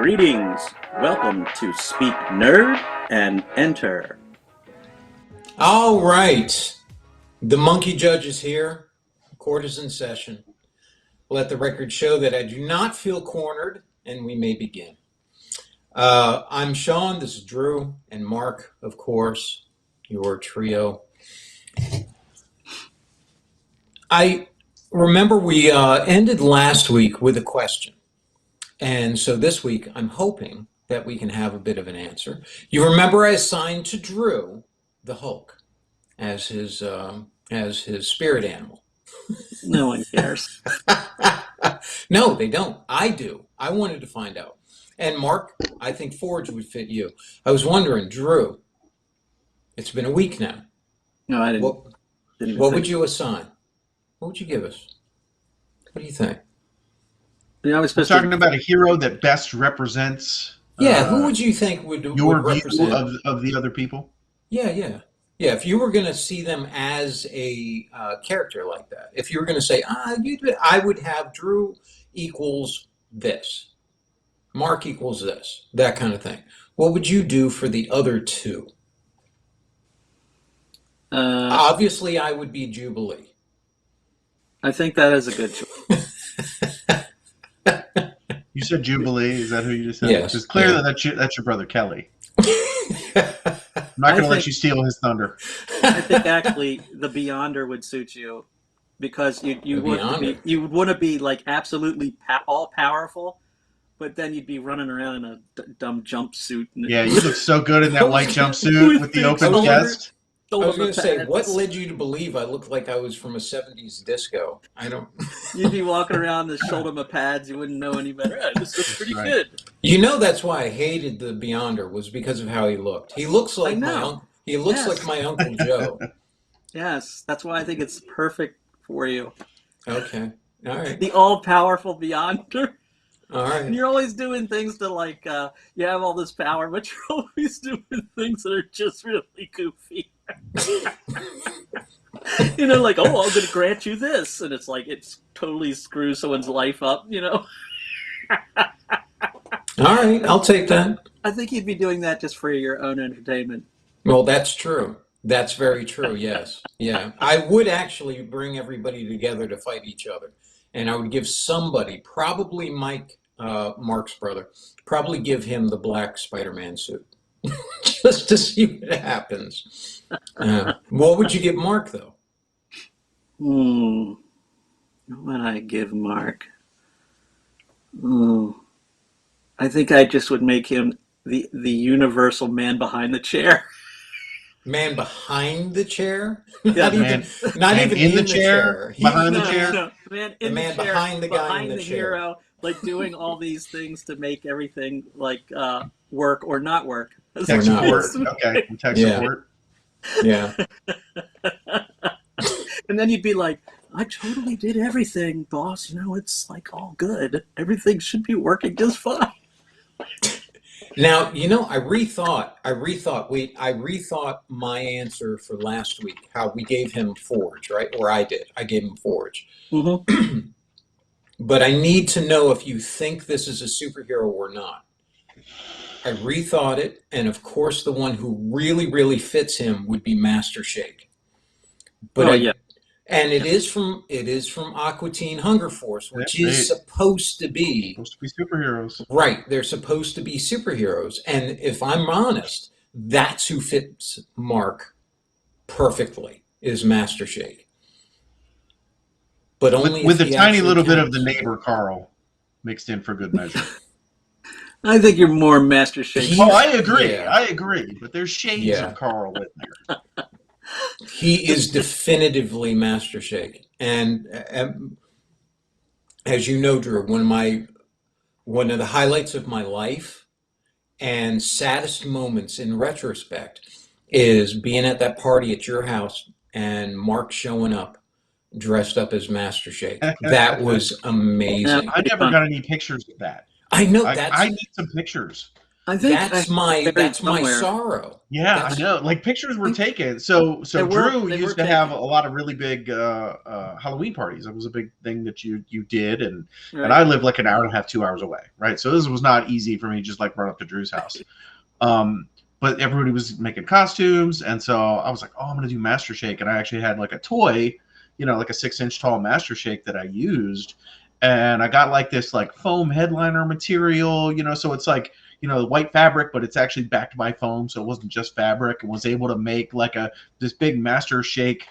Greetings. Welcome to Speak Nerd and Enter. All right. The monkey judge is here. Court is in session. Let the record show that I do not feel cornered, and we may begin. I'm Sean, this is Drew, and Mark, of course, your trio. I remember we ended last week with a question. And so this week, I'm hoping that we can have a bit of an answer. You remember I assigned to Drew the Hulk as his spirit animal. No one cares. No, they don't. I do. I wanted to find out. And Mark, I think Forge would fit you. I was wondering, Drew, it's been a week now. No, I didn't. What would you assign? What would you give us? What do you think? I was We're talking about a hero that best represents. Who would you think would represent view of the other people? Yeah. If you were going to see them as a character like that, if you were going to say, I would have Drew equals this, Mark equals this, that kind of thing. What would you do for the other two? Obviously, I would be Jubilee. I think that is a good choice. You said Jubilee. Is that who you just said? Yes. It's clear that that's your brother Kelly. I'm not going to let you steal his thunder. I think actually the Beyonder would suit you because you would want to be like absolutely all powerful, but then you'd be running around in a dumb jumpsuit. Yeah, you look so good in that white jumpsuit with the open chest. I was going to say, what led you to believe I looked like I was from a 70s disco? I don't... You'd be walking around the shoulder of pads. You wouldn't know any better. This looks pretty good. You know, that's why I hated the Beyonder, was because of how he looked. He looks like like my Uncle Joe. Yes, that's why I think it's perfect for you. Okay, all right. The all-powerful Beyonder. All right. And you're always doing things to like, you have all this power, but you're always doing things that are just really goofy. Like, I'm going to grant you this. And it's like, it's totally screws someone's life up, All right, I'll take that. I think you'd be doing that just for your own entertainment. Well, that's true. That's very true, yes. Yeah. I would actually bring everybody together to fight each other. And I would give somebody, probably Mike, Mark's brother, probably give him the black Spider-Man suit. Just to see what happens. What would you give Mark, though? What would I give Mark? I think I just would make him the universal man behind the chair. Man behind the chair? Yeah, not even in the chair. Behind the chair? No. Man in the chair, behind the guy in the chair. Hero, like doing all these things to make everything like work or not work. Tech support. Okay, tech support. Yeah. And then you'd be like, I totally did everything, boss. It's like all good. Everything should be working just fine. Now, I rethought my answer for last week, how we gave him Forge, right? Or I did. I gave him Forge. Mm-hmm. But I need to know if you think this is a superhero or not. I rethought it, and of course the one who really, really fits him would be Master Shake. But and it is from Aqua Teen Hunger Force, which is supposed to be superheroes. Right, they're supposed to be superheroes. And if I'm honest, that's who fits Mark perfectly, is Master Shake. But only with a tiny little bit of the neighbor Carl mixed in for good measure. I think you're more Master Shake. I agree. Yeah. I agree. But there's shades of Carl in there. He is definitively Master Shake. And as you know, Drew, one of the highlights of my life and saddest moments in retrospect is being at that party at your house and Mark showing up dressed up as Master Shake. That was amazing. I never got any pictures of that. I know I need some pictures. I think that's my sorrow. Yeah, I know. Like pictures were taken. So Drew used to have a lot of really big Halloween parties. It was a big thing that you did, and I live like an hour and a half, 2 hours away, right? So this was not easy for me to just like run up to Drew's house. But everybody was making costumes, and so I was like, oh, I'm gonna do Master Shake, and I actually had like a toy, like a 6-inch tall Master Shake that I used, and I got like this like foam headliner material, so it's like white fabric, but it's actually backed by foam, so it wasn't just fabric, and was able to make like this big Master Shake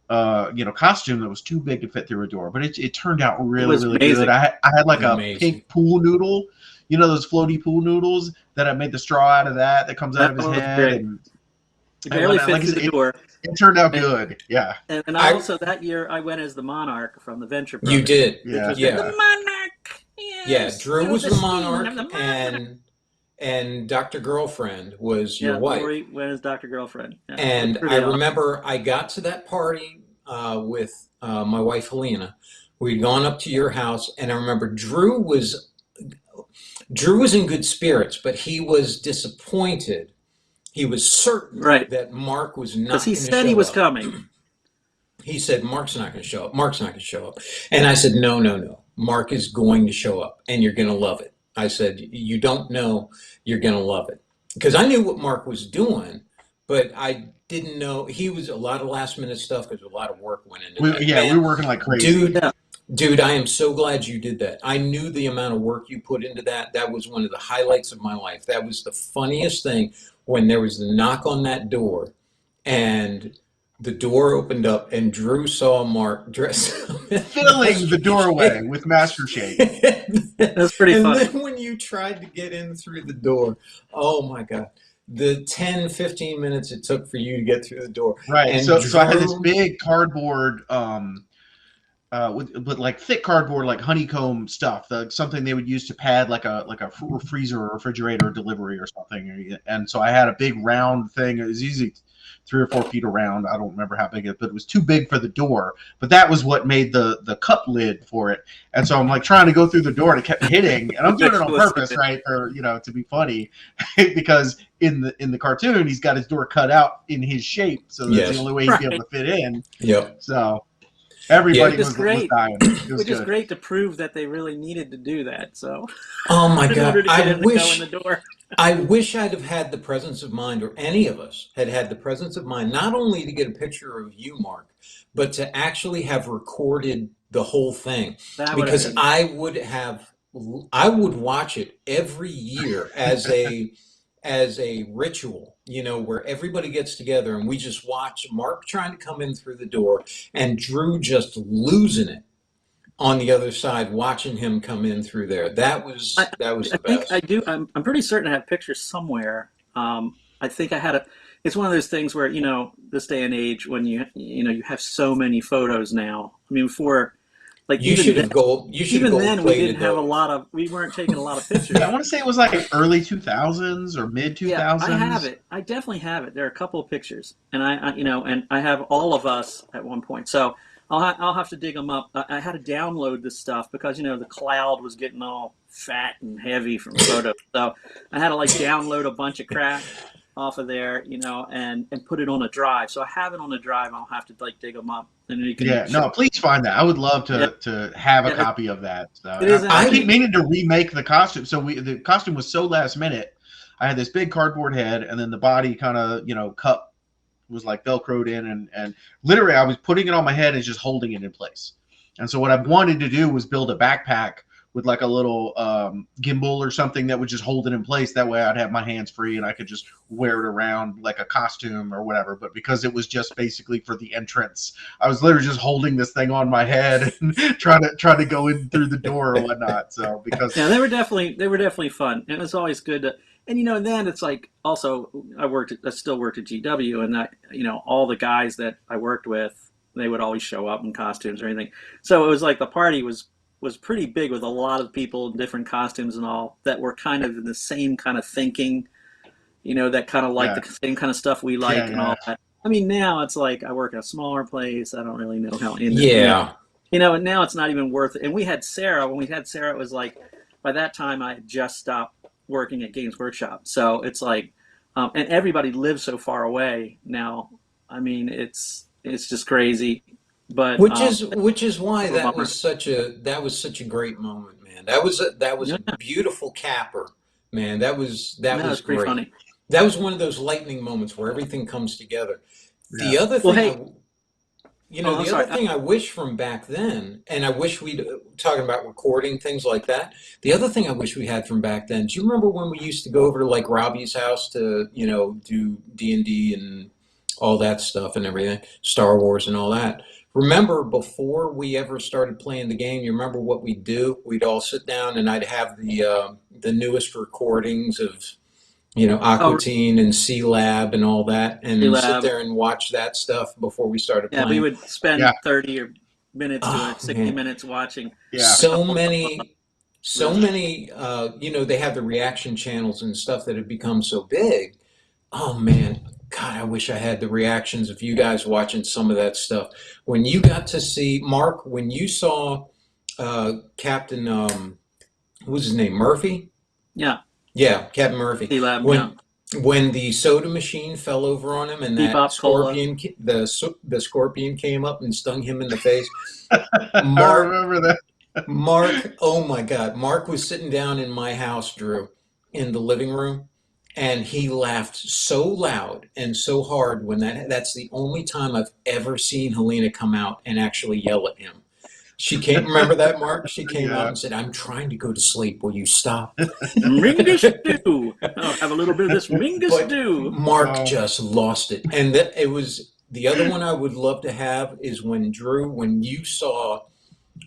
costume that was too big to fit through a door, but it turned out really good. I had like a pink pool noodle, those floaty pool noodles that I made the straw out of that comes out of his head, and it barely fit through the door. It turned out good, yeah. And I also that year I went as the Monarch from the Venture Brothers. You did, yeah. The Monarch. Yes. Yeah, Drew was the Monarch, and Dr. Girlfriend was your wife. Lori went as Dr. Girlfriend. Yeah, and I remember I got to that party with my wife Helena. We'd gone up to your house, and I remember Drew was in good spirits, but he was disappointed. He was certain that Mark was not going to show up. Because he said he was coming. He said, Mark's not going to show up. Mark's not going to show up. And I said, no. Mark is going to show up, and you're going to love it. I said, you don't know, you're going to love it. Because I knew what Mark was doing, but I didn't know. He was a lot of last-minute stuff because a lot of work went into that. Yeah, we were working like crazy. Dude, I am so glad you did that. I knew the amount of work you put into that. That was one of the highlights of my life. That was the funniest thing when there was the knock on that door and the door opened up and Drew saw Mark dressed filling the doorway with Master Shake. That's pretty funny. And then when you tried to get in through the door, oh my God. The 10, 15 minutes it took for you to get through the door. Right. And so I had this big cardboard with like thick cardboard, like honeycomb stuff, something they would use to pad like a freezer or refrigerator delivery or something. And so I had a big round thing. It was usually 3 or 4 feet around. I don't remember how big it, but it was too big for the door. But that was what made the cup lid for it. And so I'm like trying to go through the door and it kept hitting. And I'm doing it on purpose, right? Or to be funny, because in the cartoon he's got his door cut out in his shape, so that's the only way he'd be able to fit in. Yep. So. Everybody was dying. It was is great to prove that they really needed to do that. So, oh my God, I wish I'd have had the presence of mind, or any of us had the presence of mind, not only to get a picture of you, Mark, but to actually have recorded the whole thing. Because I would watch it every year as a ritual, where everybody gets together and we just watch Mark trying to come in through the door and Drew just losing it on the other side, watching him come in through there. That was the best. I do. I'm pretty certain I have pictures somewhere. I think I had it's one of those things where, this day and age when you have so many photos now. I mean, before, like you should have even then we didn't have we weren't taking a lot of pictures. I want to say it was like early 2000s or mid 2000s. Yeah, I have it. I definitely have it. There are a couple of pictures, and and I have all of us at one point. So I'll have to dig them up. I had to download this stuff because the cloud was getting all fat and heavy from photos. So I had to like download a bunch of crap off of there, and put it on a drive. So I have it on a drive. I'll have to like dig them up. And you can please find that. I would love to have a copy of that. So I keep meaning to remake the costume. So the costume was so last minute. I had this big cardboard head, and then the body kind of cup was like velcroed in, and literally I was putting it on my head and just holding it in place. And so what I wanted to do was build a backpack with like a little gimbal or something that would just hold it in place. That way I'd have my hands free and I could just wear it around like a costume or whatever. But because it was just basically for the entrance, I was literally just holding this thing on my head and trying to go in through the door or whatnot. So because they were definitely fun. And it was always good to, and then it's like, also I still worked at GW, and that, all the guys that I worked with, they would always show up in costumes or anything. So it was like the party was pretty big with a lot of people in different costumes and all that were kind of in the same kind of thinking, that kind of like the same kind of stuff we like and all that. I mean, now it's like I work at a smaller place. I don't really know how in there. And now it's not even worth it. And we had Sarah. When we had Sarah, it was like, by that time I had just stopped working at Games Workshop. So it's like, and everybody lives so far away now. I mean, it's just crazy. But which is why that was such a great moment, man. That was a beautiful capper, man. That was pretty great. Funny. That was one of those lightning moments where everything comes together. Yeah. The other thing, other thing I wish from back then, and I wish we'd talking about recording things like that. The other thing I wish we had from back then. Do you remember when we used to go over to like Robbie's house to do D&D and all that stuff and everything, Star Wars and all that? Remember, before we ever started playing the game, you remember what we'd do? We'd all sit down, and I'd have the newest recordings of, Aqua Teen and C-Lab and all that, and sit there and watch that stuff before we started playing. Yeah, we would spend 30 minutes to 60 minutes watching. Yeah. So many, they have the reaction channels and stuff that have become so big. Oh, man. God, I wish I had the reactions of you guys watching some of that stuff. When you got to see, Mark, when you saw Captain, what was his name, Murphy? Yeah. Yeah, Captain Murphy. C-Lab, when the soda machine fell over on him and that scorpion, the scorpion came up and stung him in the face. Mark, I remember that. Mark, oh my God. Mark was sitting down in my house, Drew, in the living room. And he laughed so loud and so hard when that's the only time I've ever seen Helena come out and actually yell at him. She came, remember that, Mark? She came out and said, "I'm trying to go to sleep. Will you stop?" Mingus stew. I'll have a little bit of this Mingus stew. Mark just lost it. And it was the other one I would love to have is when Drew, when you saw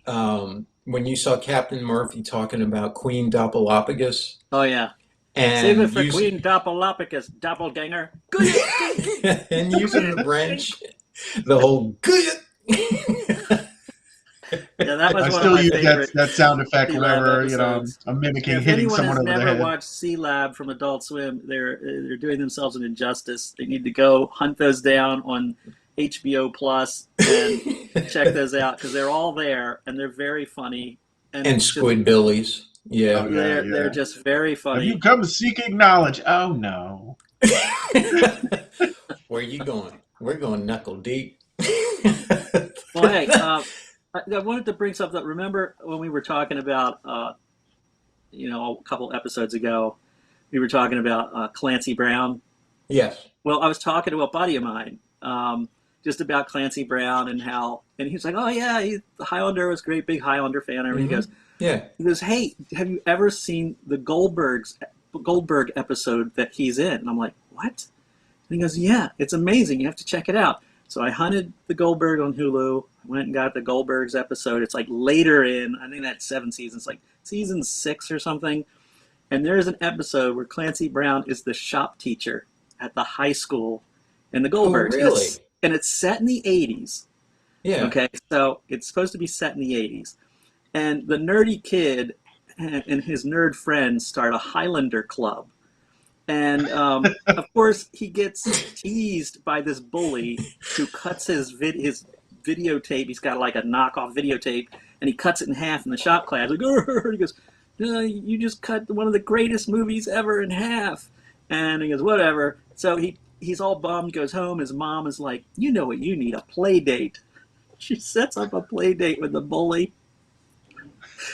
Captain Murphy talking about Queen Doppelophagus. Oh, yeah. And save it for Queen Doppelophagus, doppelganger. And using the branch, the whole Yeah, that was I one still of my use favorite that sound effect whenever episodes. I'm mimicking if hitting someone over the head. Anyone has never watched C-Lab from Adult Swim, they're doing themselves an injustice. They need to go hunt those down on HBO Plus and check those out because they're all there and they're very funny. And Squidbillies. Yeah. They're just very funny. Have you come seeking knowledge? Oh, no. Where are you going? We're going knuckle deep. Well, hey, I wanted to bring something up. Remember when we were talking about, a couple episodes ago, we were talking about Clancy Brown? Yes. Well, I was talking to a buddy of mine just about Clancy Brown and he was like, oh, yeah, the Highlander was a great, big Highlander fan. And he goes, he goes, hey, have you ever seen the Goldberg episode that he's in? And I'm like, what? And he goes, yeah, it's amazing. You have to check it out. So I hunted the Goldberg on Hulu, went and got the Goldberg's episode. It's like later in, I think that's 7 seasons, like season 6 or something. And there's an episode where Clancy Brown is the shop teacher at the high school in the Goldbergs. Oh, really? And it's set in the 80s. Yeah. Okay, so it's supposed to be set in the 80s. And the nerdy kid and his nerd friends start a Highlander club. And, of course, he gets teased by this bully who cuts his videotape. He's got like a knockoff videotape, and he cuts it in half in the shop class. Like, he goes, you just cut one of the greatest movies ever in half. And he goes, whatever. So he's all bummed, goes home. His mom is like, you know what you need, a play date. She sets up a play date with the bully.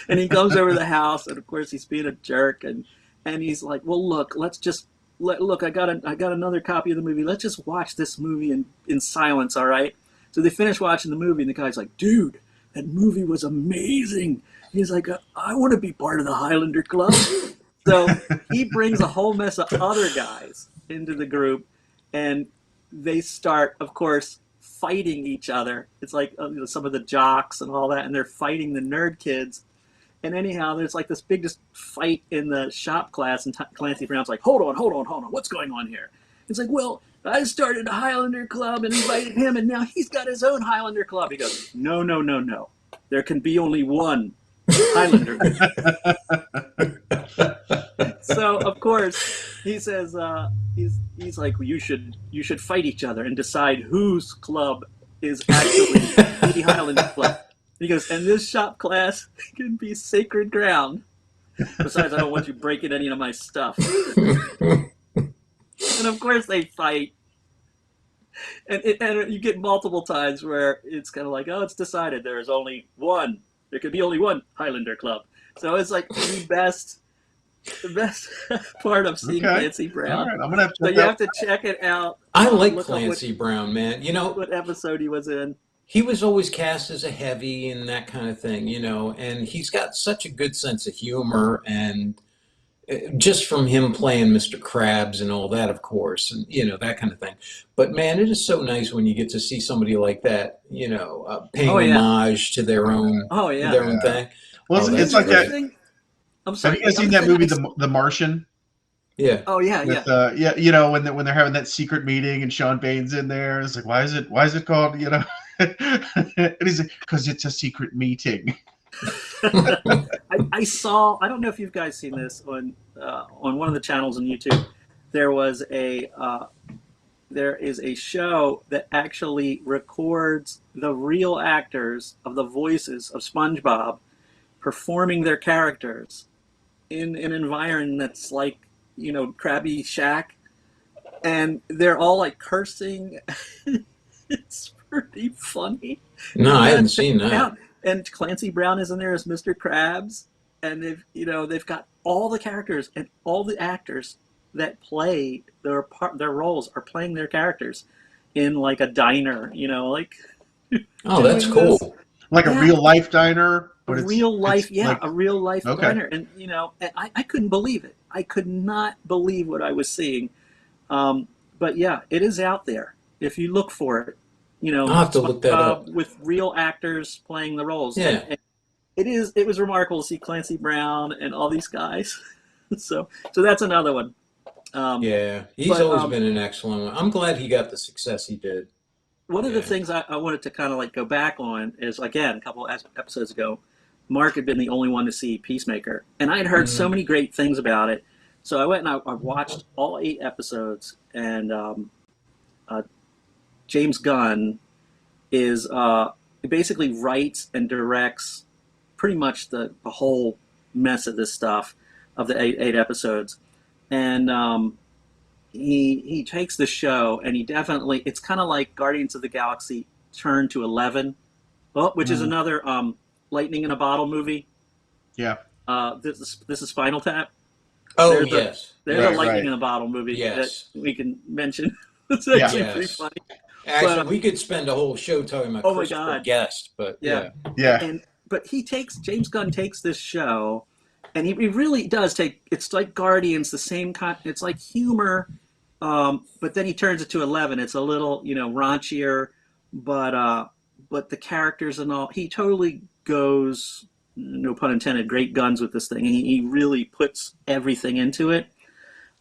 And he comes over to the house, and of course he's being a jerk, and he's like, well, look, I got another copy of the movie. Let's just watch this movie in silence, all right? So they finish watching the movie, and the guy's like, dude, that movie was amazing. He's like, I want to be part of the Highlander Club. So he brings a whole mess of other guys into the group, and they start, of course, fighting each other. It's like some of the jocks and all that, and they're fighting the nerd kids. And anyhow, there's like this big just fight in the shop class, and Clancy Brown's like, hold on, what's going on here? It's like, well, I started a Highlander Club and invited him, and now he's got his own Highlander Club. He goes, no. There can be only one Highlander. So, of course, he says, he's like, well, you should fight each other and decide whose club is actually the Highlander Club. He goes, and this shop class can be sacred ground. Besides, I don't want you breaking any of my stuff. And of course they fight. And you get multiple times where it's kind of like, oh, it's decided there is only one. There could be only one Highlander Club. So it's like the best part of seeing Clancy Brown. All right, I'm gonna have to so you have to check it out. I like Clancy Brown, man. You know what episode he was in. He was always cast as a heavy and that kind of thing, you know. And he's got such a good sense of humor, and just from him playing Mr. Krabs and all that, of course, and you know, that kind of thing. But man, it is so nice when you get to see somebody like that, you know, paying homage to their own, their own thing. Well, it's like that. I'm sorry. Have you guys seen that movie, The Martian? Yeah. Oh yeah, yeah. You know, when they're having that secret meeting and Sean Bane's in there, it's like, why is it called? You know, and he's like, because it's a secret meeting. I saw. I don't know if you guys seen this on one of the channels on YouTube. There is a show that actually records the real actors of the voices of SpongeBob performing their characters in an environment that's like, you know, Krabby Shack, and they're all like cursing. It's pretty funny. No, I haven't seen that. And Clancy Brown is in there as Mr. Krabs, and they've got all the characters and all the actors that play their roles are playing their characters in like a diner, you know, like. Oh, that's cool. Like a real life diner. A real life diner, and you know, and I couldn't believe it. I could not believe what I was seeing. But yeah, it is out there if you look for it. You know, I'll have to look that up. With real actors playing the roles. Yeah, and it was remarkable to see Clancy Brown and all these guys. so that's another one. Yeah, he's always been an excellent one. I'm glad he got the success he did. One of the things I wanted to kind of like go back on is, again, a couple of episodes ago, Mark had been the only one to see Peacemaker, and I had heard so many great things about it. So I went and I watched all 8 episodes, and James Gunn is basically writes and directs pretty much the whole mess of this stuff of the eight episodes, and he takes the show and he definitely, it's kind of like Guardians of the Galaxy turned to 11, which is another lightning in a bottle movie. Yeah. This is Spinal Tap. Oh, there's a lightning in a bottle movie that we can mention. It's actually pretty funny. Actually, we could spend a whole show talking about Christopher Guest, but yeah. But James Gunn takes this show, and he really does take. It's like Guardians, the same kind. It's like humor, but then he turns it to 11. It's a little, you know, raunchier, but the characters and all. He totally goes, no pun intended, great guns with this thing. And he really puts everything into it.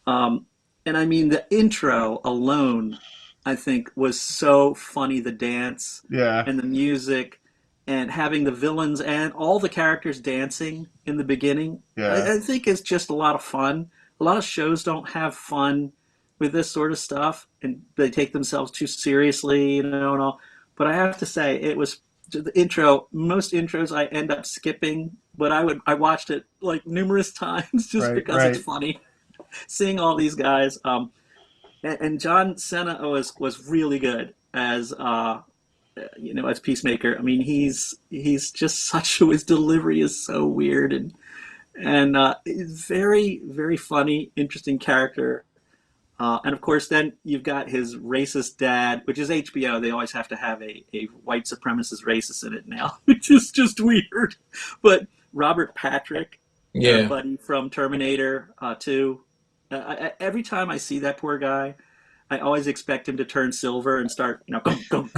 And I mean, the intro alone, I think, was so funny. The dance, and the music, and having the villains and all the characters dancing in the beginning. I think it's just a lot of fun. A lot of shows don't have fun with this sort of stuff, and they take themselves too seriously, you know, and all. But I have to say, it was the intro. Most intros I end up skipping, but I watched it like numerous times just because it's funny. Seeing all these guys, and John Cena was really good as you know, as Peacemaker. I mean, he's just his delivery is so weird and he's very, very funny, interesting character. And of course, then you've got his racist dad, which is HBO. They always have to have a white supremacist racist in it now, which is just weird. But Robert Patrick, buddy from Terminator 2. Every time I see that poor guy, I always expect him to turn silver and start, you know, go,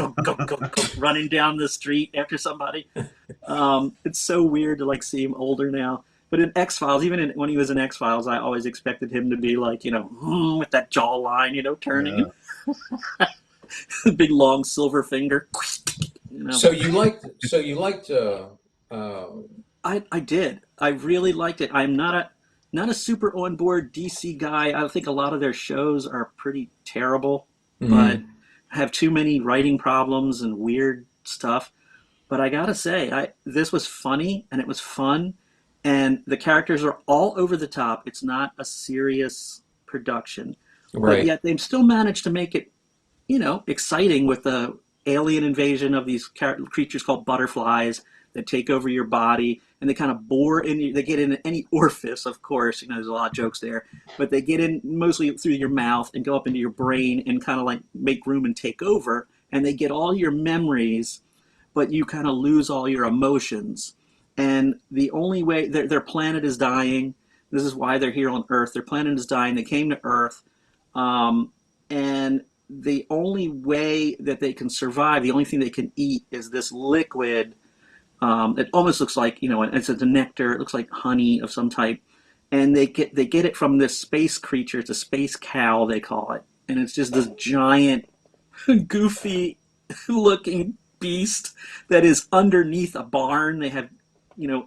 running down the street after somebody. It's so weird to like see him older now. But in X-Files, even when he was in X-Files, I always expected him to be like, you know, with that jawline, you know, turning. Big long silver finger. You know? So you liked. I did. I really liked it. I'm not a super on board DC guy. I think a lot of their shows are pretty terrible, but have too many writing problems and weird stuff. But I gotta say, this was funny and it was fun, and the characters are all over the top. It's not a serious production, but Right. yet they've still managed to make it, exciting with the alien invasion of these creatures called butterflies that take over your body, and they kind of bore in you. They get in any orifice, of course. There's a lot of jokes there, but they get in mostly through your mouth and go up into your brain and kind of like make room and take over. And they get all your memories, but you kind of lose all your emotions. And the only way their planet is dying. This is why they're here on Earth. Their planet is dying. They came to Earth, and the only way that they can survive, the only thing they can eat, is this liquid. It almost looks like, it's a nectar. It looks like honey of some type, and they get it from this space creature. It's a space cow, they call it, and it's just this giant, goofy looking beast that is underneath a barn. They have,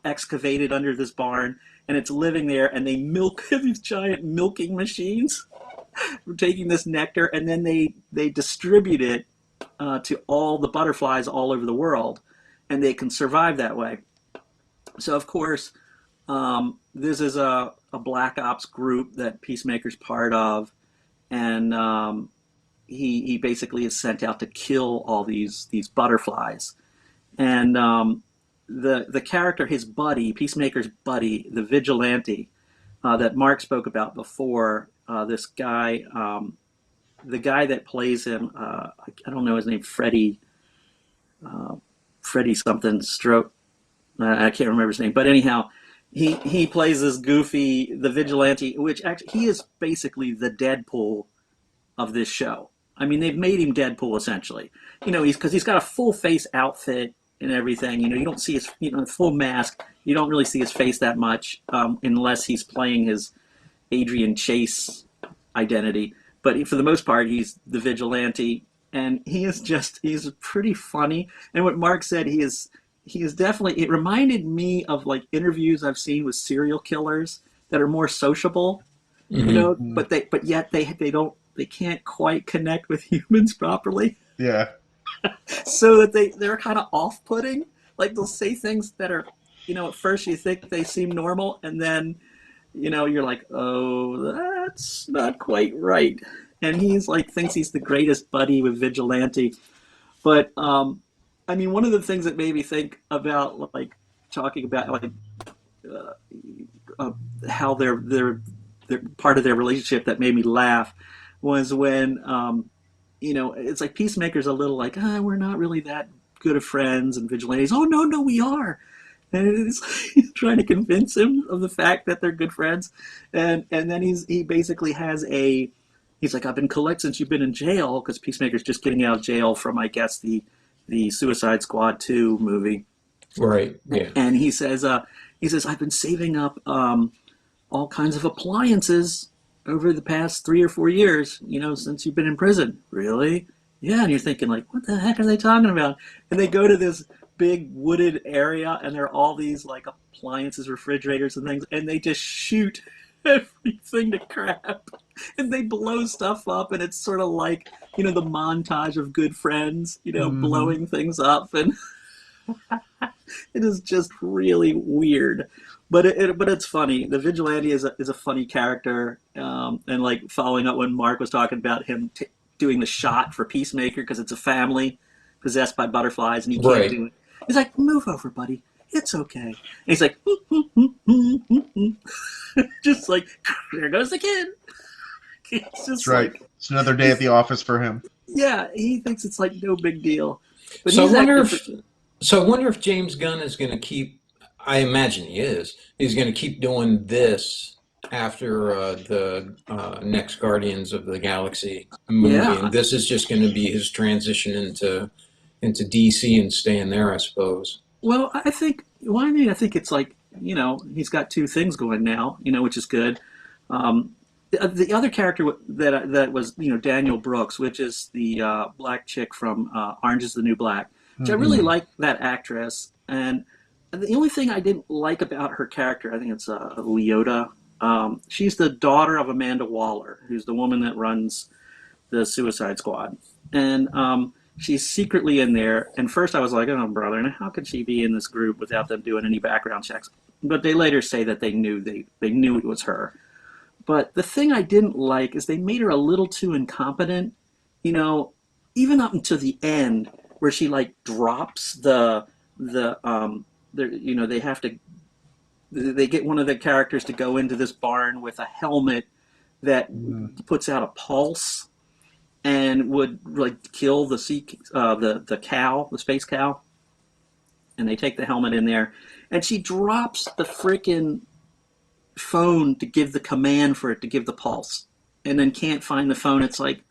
excavated under this barn, and it's living there. And they milk these giant milking machines, taking this nectar, and then they distribute it to all the butterflies all over the world, and they can survive that way. So of course, this is a Black Ops group that Peacemaker's part of, and he basically is sent out to kill all these butterflies. And the character, his buddy, Peacemaker's buddy, the vigilante that Mark spoke about before, this guy, the guy that plays him, I don't know his name, Freddie something Stroke. I can't remember his name, but anyhow, he plays this goofy, the vigilante, which actually he is basically the Deadpool of this show. I mean, they've made him Deadpool essentially. Because he's got a full face outfit and everything. You don't see his full mask. You don't really see his face that much unless he's playing his Adrian Chase identity. But for the most part, he's the vigilante, and he's pretty funny. And what Mark said, he is definitely. It reminded me of like interviews I've seen with serial killers that are more sociable, Mm-hmm. but yet they can't quite connect with humans properly. Yeah. So that they're kind of off-putting. Like they'll say things that are, at first you think they seem normal, and then, you're like, oh, that's not quite right. And he's like thinks he's the greatest buddy with Vigilante. But I mean, one of the things that made me think about like talking about like how they're part of their relationship that made me laugh was when it's like Peacemaker's a little like, we're not really that good of friends, and Vigilante's, oh no, we are. And he's trying to convince him of the fact that they're good friends, and then he basically has he's like, I've been collecting since you've been in jail, because Peacemaker's just getting out of jail from, I guess, the Suicide Squad 2 movie. Right. Yeah. And he says I've been saving up all kinds of appliances over the past 3 or 4 years, since you've been in prison. Really? Yeah. And you're thinking like, what the heck are they talking about? And they go to this big wooded area, and there are all these like appliances, refrigerators and things, and they just shoot everything to crap, and they blow stuff up, and it's sort of like, the montage of Good Friends, blowing things up, and it is just really weird. But it's funny. The Vigilante is a funny character, and like following up when Mark was talking about him doing the shot for Peacemaker, because it's a family possessed by butterflies, and he can't do it. He's like, move over, buddy. It's okay. And he's like, just like, there goes the kid. It's just That's right. Like, it's another day at the office for him. Yeah, he thinks it's like no big deal. But So I wonder if James Gunn is going to keep. I imagine he is. He's going to keep doing this after the next Guardians of the Galaxy movie. Yeah. And this is just going to be his transition into DC and staying there, I suppose. Well, I think it's like, he's got two things going now, which is good. The other character that was, Daniel Brooks, which is the black chick from Orange is the New Black, which I really like that actress. And the only thing I didn't like about her character, I think it's Leota. She's the daughter of Amanda Waller, who's the woman that runs the Suicide Squad. And she's secretly in there. And first I was like, oh, brother, how could she be in this group without them doing any background checks? but they later say that they knew it was her. But the thing I didn't like is they made her a little too incompetent, you know, even up until the end where she like drops they have to they get one of the characters to go into this barn with a helmet that puts out a pulse and would like kill the space cow, and they take the helmet in there, and she drops the freaking phone to give the command for it to give the pulse, and then can't find the phone. It's like,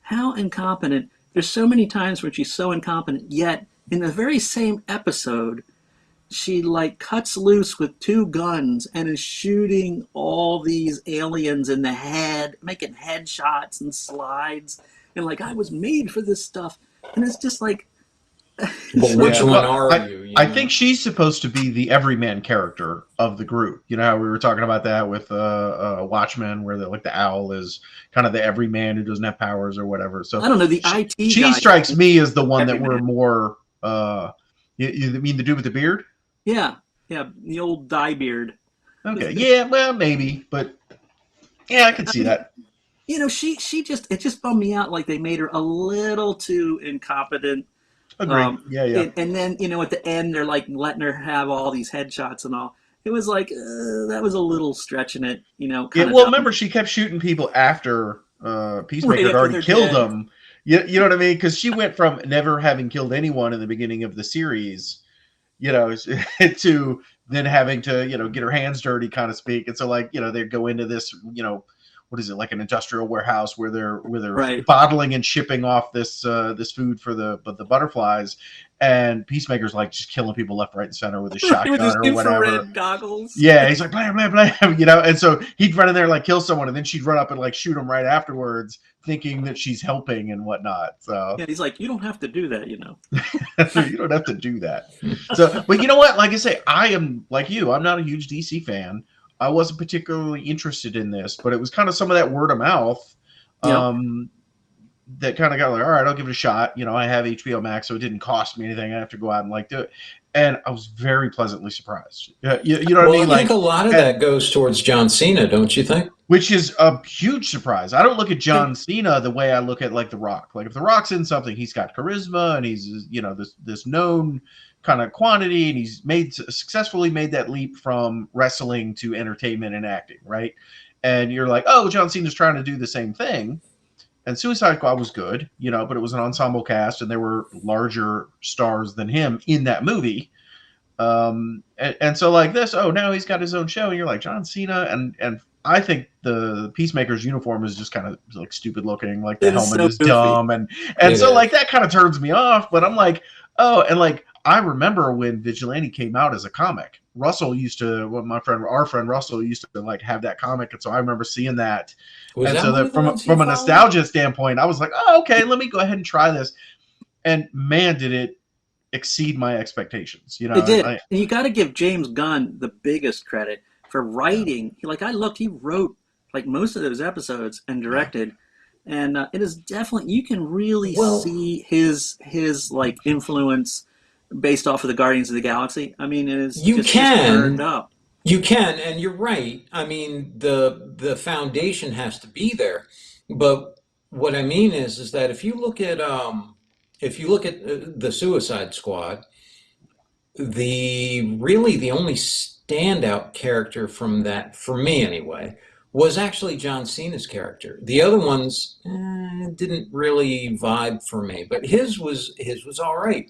how incompetent. There's so many times where she's so incompetent, yet in the very same episode she like cuts loose with 2 guns and is shooting all these aliens in the head, making headshots and slides, and like, I was made for this stuff. And it's just like, well, which one are you? I think she's supposed to be the everyman character of the group. You know how we were talking about that with Watchmen, where the owl is kind of the everyman who doesn't have powers or whatever. So I don't know, the IT she strikes me as the one everyman. That we're more. You mean the dude with the beard? Yeah, the old dye beard. Okay, yeah, well, maybe, but yeah, I can see that. You know, she just, it just bummed me out. Like they made her a little too incompetent. Agreed. Yeah. And then, you know, at the end, they're like letting her have all these headshots and all. It was like, that was a little stretching it, you know. Yeah, well, remember, she kept shooting people after Peacemaker had already killed them. You know what I mean? Because she went from never having killed anyone in the beginning of the series, you know, to then having to, you know, get her hands dirty, kind of speak. And so, like, you know, they go into this, you know, what is it, like an industrial warehouse where they're right. bottling and shipping off this food for the butterflies, and Peacemaker's like just killing people left, right, and center with a shotgun with his or whatever. Infrared goggles. Yeah, he's like blam, blam, blam, you know, and so he'd run in there and like kill someone, and then she'd run up and like shoot him right afterwards, thinking that she's helping and whatnot. So yeah, he's like, you don't have to do that, you know. You don't have to do that. So, but you know what? Like I say, I am like you. I'm not a huge DC fan. I wasn't particularly interested in this, but it was kind of some of that word of mouth that kind of got like, all right, I'll give it a shot. You know, I have HBO Max, so it didn't cost me anything. I have to go out and like do it. And I was very pleasantly surprised. You know what I mean? I think a lot of that goes towards John Cena, don't you think? Which is a huge surprise. I don't look at John Cena the way I look at like The Rock. Like if The Rock's in something, he's got charisma and he's, you know, this known kind of quantity, and he's successfully made that leap from wrestling to entertainment and acting, right? And you're like, oh, John Cena's trying to do the same thing. And Suicide Squad was good, you know, but it was an ensemble cast, and there were larger stars than him in that movie. And so like this, oh, now he's got his own show, and you're like, John Cena, and I think the Peacemaker's uniform is just kind of like stupid looking, like the helmet is dumb, and so like that kind of turns me off. But I'm like, oh, and like I remember when Vigilante came out as a comic. Russell used to, our friend Russell used to like have that comic, and so I remember seeing that. And so that from a nostalgia standpoint, I was like, oh, okay, let me go ahead and try this. And man, did it exceed my expectations. You know, it did. And you got to give James Gunn the biggest credit for writing. He wrote like most of those episodes and directed. And it is definitely, you can really see his like influence based off of the Guardians of the Galaxy. I mean, it is just turned up. You can, and you're right. I mean, the foundation has to be there. But what I mean is that if you look at the Suicide Squad, the only standout character from that, for me anyway, was actually John Cena's character. The other ones didn't really vibe for me, but his was all right.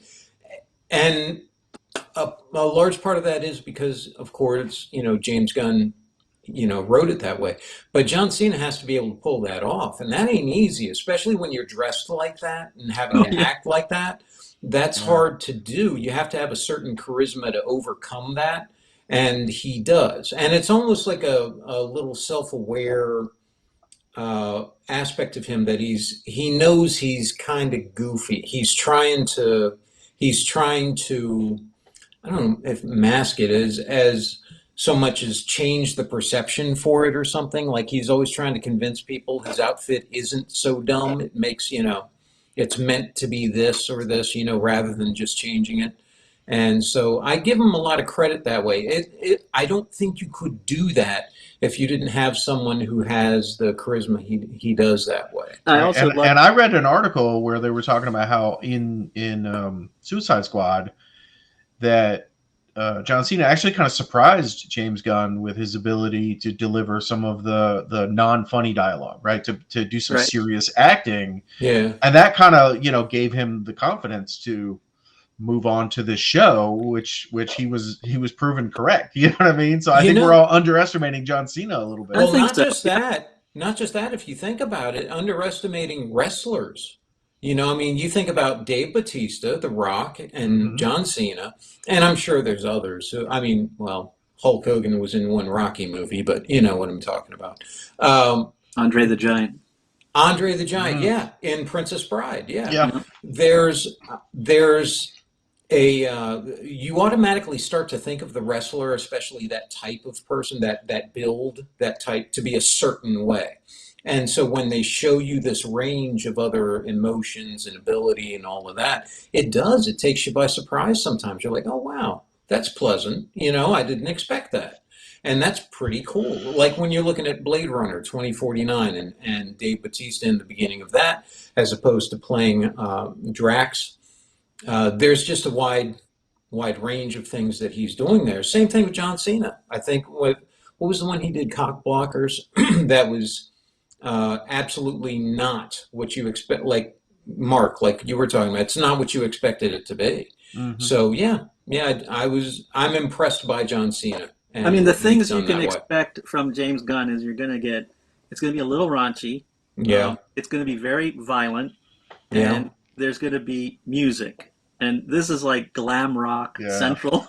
And a large part of that is because, of course, you know, James Gunn, you know, wrote it that way. But John Cena has to be able to pull that off, and that ain't easy, especially when you're dressed like that and having to act like that. That's hard to do. You have to have a certain charisma to overcome that, and he does. And it's almost like a little self-aware aspect of him that he knows he's kind of goofy. He's trying to, I don't know if mask it as so much as change the perception for it or something. Like he's always trying to convince people his outfit isn't so dumb. It makes, you know, it's meant to be this or this, you know, rather than just changing it. And so I give him a lot of credit that way. I don't think you could do that if you didn't have someone who has the charisma he does that way. And I read an article where they were talking about how in Suicide Squad that John Cena actually kind of surprised James Gunn with his ability to deliver some of the non-funny dialogue, right? To do some serious acting. Yeah. And that kind of, gave him the confidence to move on to this show, which he was proven correct. You know what I mean? So I think we're all underestimating John Cena a little bit. Well, not just that, if you think about it, underestimating wrestlers. You think about Dave Bautista, The Rock, and John Cena, and I'm sure there's others. Hulk Hogan was in one Rocky movie, but you know what I'm talking about. Andre the Giant. Andre the Giant, yeah, in Princess Bride, yeah. There's you automatically start to think of the wrestler, especially that type of person, that build, that type, to be a certain way. And so when they show you this range of other emotions and ability and all of that, it takes you by surprise sometimes. You're like, oh, wow, that's pleasant. I didn't expect that. And that's pretty cool. Like when you're looking at Blade Runner 2049 and Dave Bautista in the beginning of that, as opposed to playing Drax, there's just a wide range of things that he's doing there. Same thing with John Cena. I think what was the one he did, Cock Blockers? That was absolutely not what you expect. Like Mark, like you were talking about, it's not what you expected it to be. So I'm impressed by John Cena. The things you can expect from James Gunn is it's going to be a little raunchy. Yeah. It's going to be very violent. And there's going to be music. And this is like glam rock central.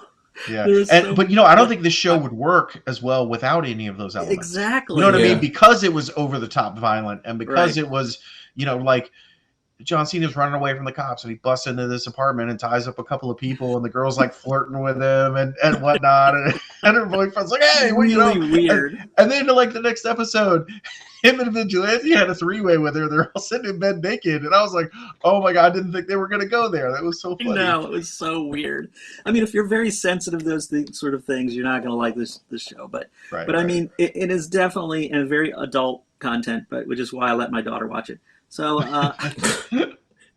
Yeah. But I don't think this show would work as well without any of those elements. Exactly. You know what I mean? Because it was over the top violent, and because it was, like John Cena's running away from the cops and he busts into this apartment and ties up a couple of people, and the girl's like flirting with him and whatnot, and her boyfriend's like, hey, what weird. And then like the next episode, him and Vigilante had a three-way with her. They're all sitting in bed naked, and I was like, oh my god, I didn't think they were going to go there. That was so funny. No, it was so weird. If you're very sensitive to those sort of things, you're not going to like this show. But it is definitely a very adult content, which is why I let my daughter watch it. So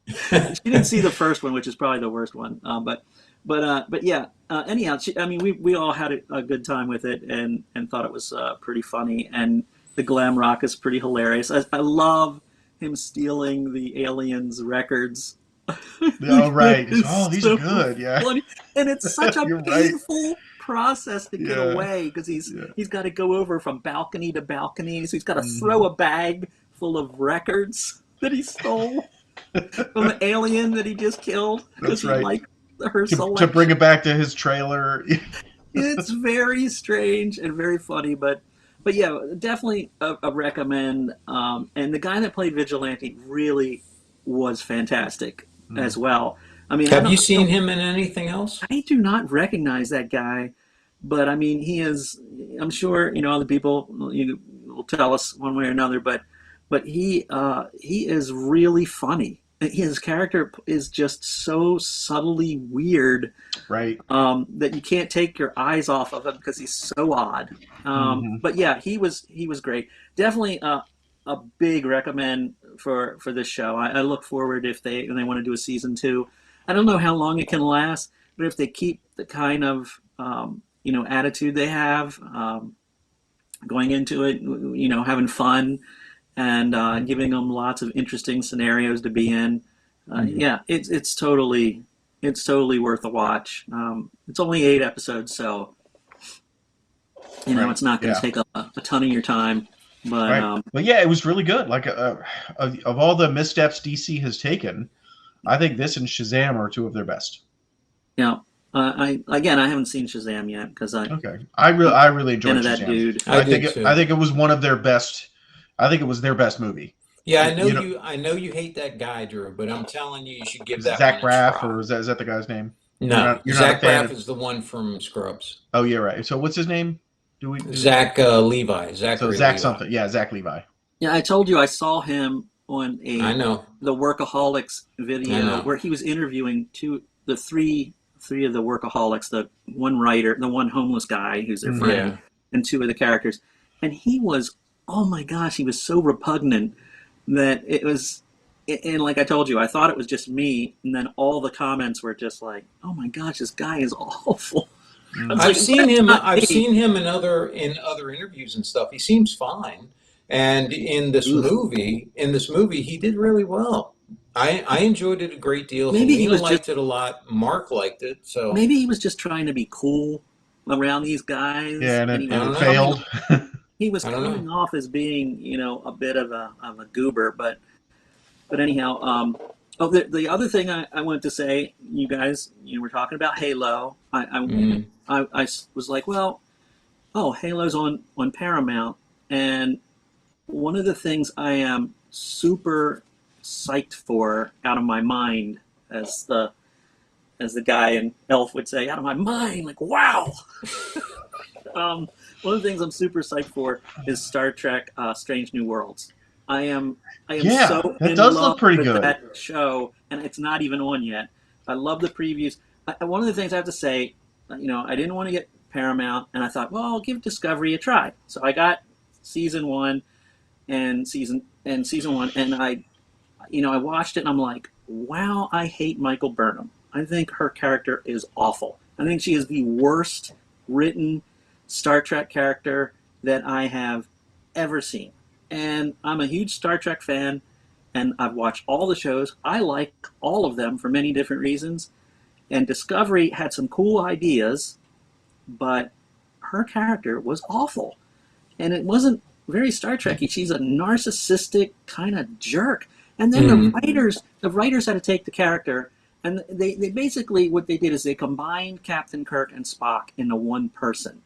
she didn't see the first one, which is probably the worst one. But yeah. Anyhow, we all had a good time with it and thought it was pretty funny, and the glam rock is pretty hilarious. I love him stealing the aliens' records. Oh right! These are good. Yeah, funny. And it's such a painful process to get away because he's got to go over from balcony to balcony. So he's got to throw a bag full of records that he stole from the alien that he just killed. That's right. He liked her selection. To bring it back to his trailer. It's very strange and very funny, but yeah, definitely a recommend. And the guy that played Vigilante really was fantastic as well. Have you seen him in anything else? I do not recognize that guy, but he is. I'm sure other people will tell us one way or another, but he is really funny. His character is just so subtly weird, right? That you can't take your eyes off of him because he's so odd. But yeah, he was great. Definitely a big recommend for this show. I look forward if they want to do a season 2. I don't know how long it can last, but if they keep the kind of attitude they have going into it, having fun and giving them lots of interesting scenarios to be in, it's totally worth a watch. It's only 8 episodes, so it's not going to take a ton of your time. But but yeah, it was really good. Like of all the missteps DC has taken, I think this and Shazam are 2 of their best. Yeah. I haven't seen Shazam yet because I really enjoyed Shazam. That dude. I think it was one of their best. I think it was their best movie. Yeah, I know you hate that guy, Drew, but I'm telling you should give that Zach one a Braff, try. or is that the guy's name? No, Zach Braff is the one from Scrubs. Oh yeah, right. So what's his name? Zach Levi. Zach something. Yeah, Zach Levi. Yeah, I told you I saw him on the Workaholics video where he was interviewing the three three of the workaholics, the one writer, the one homeless guy who's their friend, and two of the characters. And he was, oh my gosh, he was so repugnant that it was, and like I told you, I thought it was just me, and then all the comments were just like, oh my gosh, this guy is awful. I've seen him in other interviews and stuff. He seems fine. And in this movie, he did really well. I enjoyed it a great deal. Maybe he liked it a lot. Mark liked it. So maybe he was just trying to be cool around these guys. Yeah, and it failed. He was coming off as being, a bit of a goober, but anyhow, the other thing I wanted to say, you guys, we're talking about Halo. I was like, well, Halo's on Paramount, and one of the things I am super psyched for, out of my mind, as the guy in Elf would say, out of my mind, like, wow. One of the things I'm super psyched for is Star Trek Strange New Worlds. I am so in love with that show, and it's not even on yet. I love the previews. One of the things I have to say, I didn't want to get Paramount, and I thought, well, I'll give Discovery a try. So I got season one, and I watched it, and I'm like, wow, I hate Michael Burnham. I think her character is awful. I think she is the worst written Star Trek character that I have ever seen. And I'm a huge Star Trek fan, and I've watched all the shows. I like all of them for many different reasons. And Discovery had some cool ideas, but her character was awful. And it wasn't very Star Trek-y. She's a narcissistic kind of jerk. And then the writers had to take the character, and they basically, what they did is they combined Captain Kirk and Spock into one person.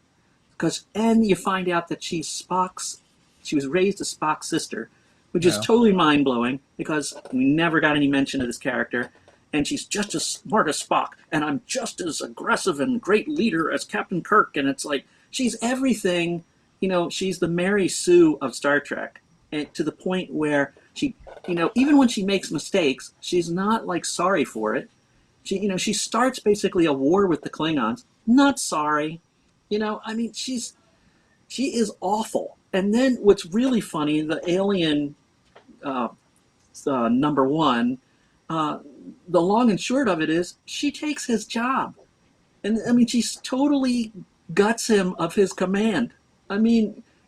And you find out that she was raised as Spock's sister, which is totally mind-blowing, because we never got any mention of this character. And she's just as smart as Spock, and I'm just as aggressive and great leader as Captain Kirk. And it's like, she's everything, she's the Mary Sue of Star Trek. And to the point where she, even when she makes mistakes, she's not like sorry for it. She starts basically a war with the Klingons, not sorry. She is awful. And then what's really funny, the alien number one, the long and short of it is, she takes his job. And she totally guts him of his command.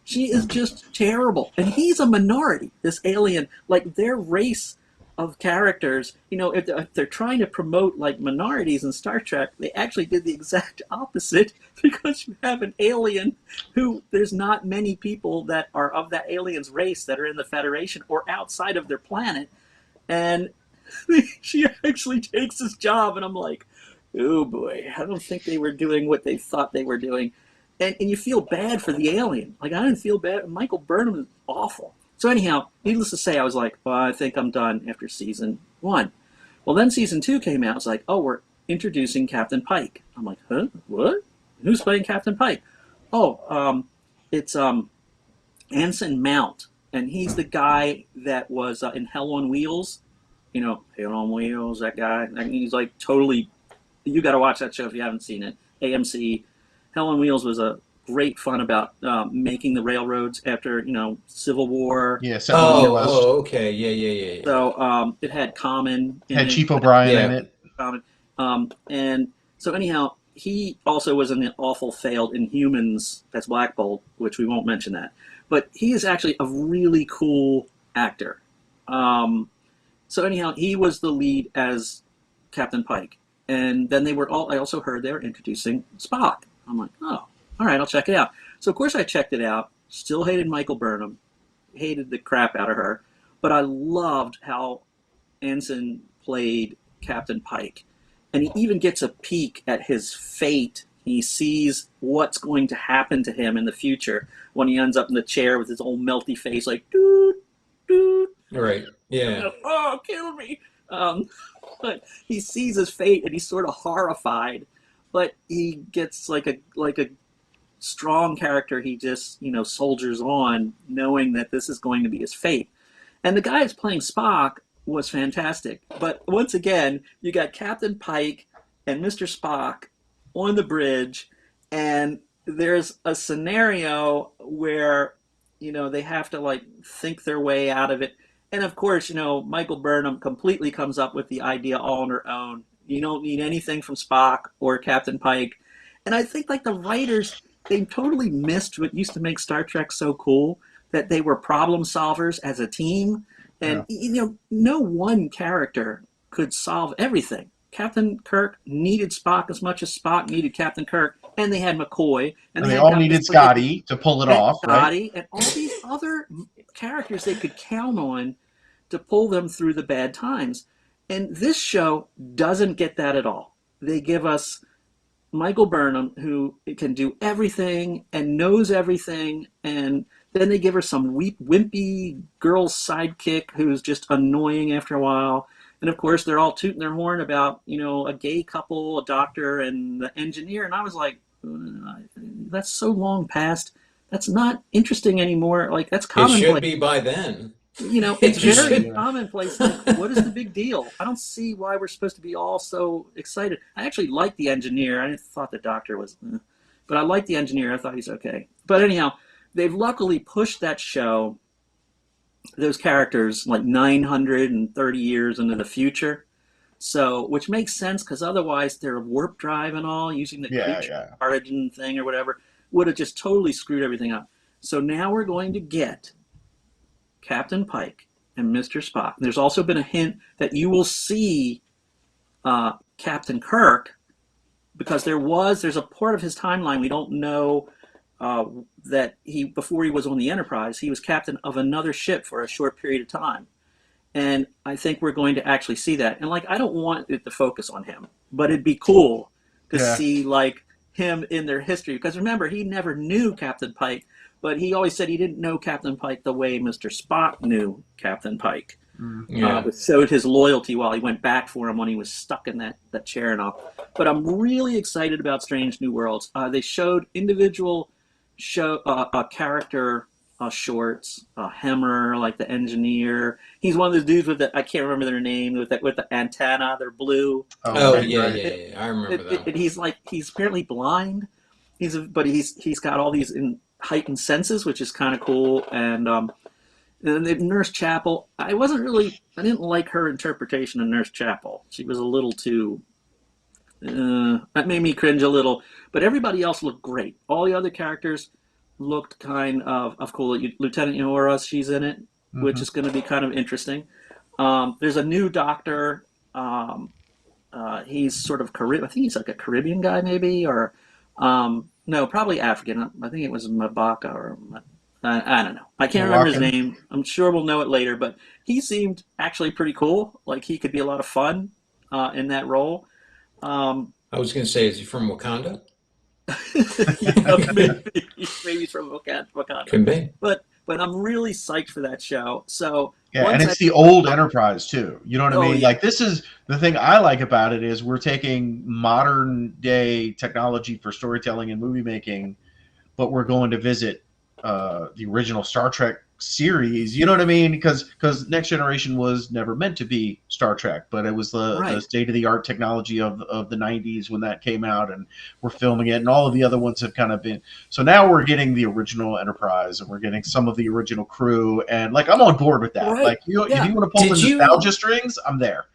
She is just terrible. And he's a minority, this alien. Like, their race of characters, if they're trying to promote like minorities in Star Trek, they actually did the exact opposite, because you have an alien who, there's not many people that are of that alien's race that are in the Federation or outside of their planet. And she actually takes his job, and I'm like, oh boy, I don't think they were doing what they thought they were doing. And you feel bad for the alien. Like, I didn't feel bad. Michael Burnham is awful. So anyhow, needless to say, I was like, well, I think I'm done after season one. Well, then season two came out. It's like, oh, we're introducing Captain Pike. I'm like, huh? What? Who's playing Captain Pike? Oh, it's Anson Mount. And he's the guy that was in Hell on Wheels. Hell on Wheels, that guy. He's like totally, you got to watch that show if you haven't seen it. AMC. Hell on Wheels was a great fun about making the railroads after, Civil War. Yeah, okay. Yeah. So it had Common. Had Chief O'Brien in it. Common. And so anyhow, he also was in the awful failed Inhumans as Black Bolt, which we won't mention that. But he is actually a really cool actor. So anyhow, he was the lead as Captain Pike. And then I also heard they were introducing Spock. I'm like, oh, all right, I'll check it out. So of course I checked it out. Still hated Michael Burnham. Hated the crap out of her. But I loved how Anson played Captain Pike. And he even gets a peek at his fate. He sees what's going to happen to him in the future when he ends up in the chair with his old melty face, like, doot, doot. Right, yeah. Oh, kill me. But he sees his fate, and he's sort of horrified. But he gets like a strong character. He just, soldiers on, knowing that this is going to be his fate. And the guy that's playing Spock was fantastic. But once again, you got Captain Pike and Mr. Spock on the bridge, and there's a scenario where they have to like think their way out of it. And of course, Michael Burnham completely comes up with the idea all on her own. You don't need anything from Spock or Captain Pike. And I think like the writers, they totally missed what used to make Star Trek so cool, that they were problem solvers as a team. And no one character could solve everything. Captain Kirk needed Spock as much as Spock needed Captain Kirk, and they had McCoy, and they all needed Scotty to pull it off, Scotty, right? And all these other characters they could count on to pull them through the bad times. And this show doesn't get that at all. They give us Michael Burnham, who can do everything and knows everything, and then they give her some wimpy girl sidekick who's just annoying after a while. And of course, they're all tooting their horn about, a gay couple, a doctor, and the engineer. And I was like, that's so long past. That's not interesting anymore. Like, that's commonplace. It should be by then. It's very commonplace. Like, what is the big deal? I don't see why we're supposed to be all so excited. I actually liked the engineer. I thought the doctor was, but I liked the engineer. I thought he's okay. But anyhow, they've luckily pushed that show, those characters, like 930 years into the future. So, which makes sense, because otherwise their warp drive and all, using the creature origin thing or whatever, would have just totally screwed everything up. So now we're going to get Captain Pike and Mr. Spock. There's also been a hint that you will see Captain Kirk, because there's a part of his timeline we don't know, that before he was on the Enterprise, he was captain of another ship for a short period of time. And I think we're going to actually see that. And like, I don't want it to focus on him, but it'd be cool to see like him in their history. Because remember, he never knew Captain Pike, but he always said he didn't know Captain Pike the way Mr. Spock knew Captain Pike. It showed his loyalty while he went back for him when he was stuck in that chair and all. But I'm really excited about Strange New Worlds. They showed individual character shorts. Hemmer, like the engineer. He's one of the dudes with the, I can't remember their name, with the antenna. They're blue. Yeah. I remember that. He's apparently blind. But he's got all these heightened senses, which is kind of cool. And Nurse Chapel, I didn't like her interpretation of Nurse Chapel. She was a little too, that made me cringe a little. But everybody else looked great. All the other characters looked kind of cool. Lieutenant Uhura, she's in it, which is going to be kind of interesting. There's a new doctor. He's sort of Caribbean. I think he's like a Caribbean guy, maybe, or no, probably African. I think it was Mabaka, or I don't know. I can't remember his name. I'm sure we'll know it later. But he seemed actually pretty cool. Like, he could be a lot of fun in that role. I was going to say, is he from Wakanda? Maybe he's from Wakanda. Can be. But I'm really psyched for that show. So and it's the old Enterprise too. You know what I mean? Yeah. Like, this is the thing I like about it, is we're taking modern day technology for storytelling and movie making, but we're going to visit the original Star Trek series. You know what I mean? Because Next Generation was never meant to be Star Trek, but it was the state-of-the-art technology of the 90s when that came out, and we're filming it, and all of the other ones have kind of been. So now we're getting the original Enterprise, and we're getting some of the original crew, and like, I'm on board with that. Right. Like, if you want to pull the nostalgia strings, I'm there.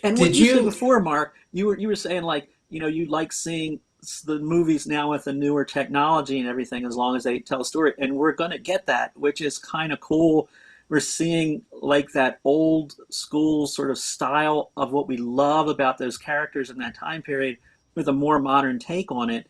And what you said before, Mark, you were saying, like, you like seeing the movies now with the newer technology and everything, as long as they tell a story, and we're going to get that, which is kind of cool. We're seeing like that old school sort of style of what we love about those characters in that time period, with a more modern take on it.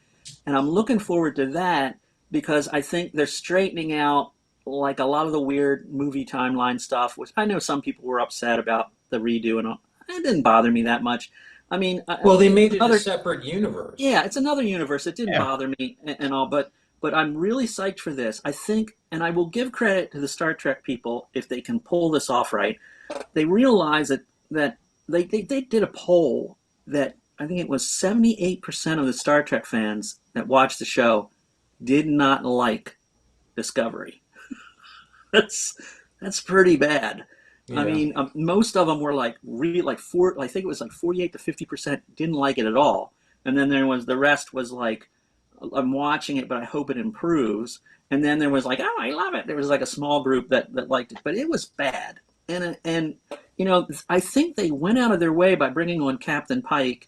And I'm looking forward to that, because I think they're straightening out like a lot of the weird movie timeline stuff, which I know some people were upset about the redo, and all. It didn't bother me that much. I mean, they made it a separate universe. Yeah, it's another universe. It didn't bother me and all, but I'm really psyched for this. I think, and I will give credit to the Star Trek people if they can pull this off right. They realize that they did a poll that I think it was 78% of the Star Trek fans that watched the show did not like Discovery. That's pretty bad. I mean, most of them were like I think it was like 48 to 50% didn't like it at all, and then the rest was like, I'm watching it, but I hope it improves. And then there was like, oh, I love it. There was like a small group that liked it, but it was bad. And I think they went out of their way by bringing on Captain Pike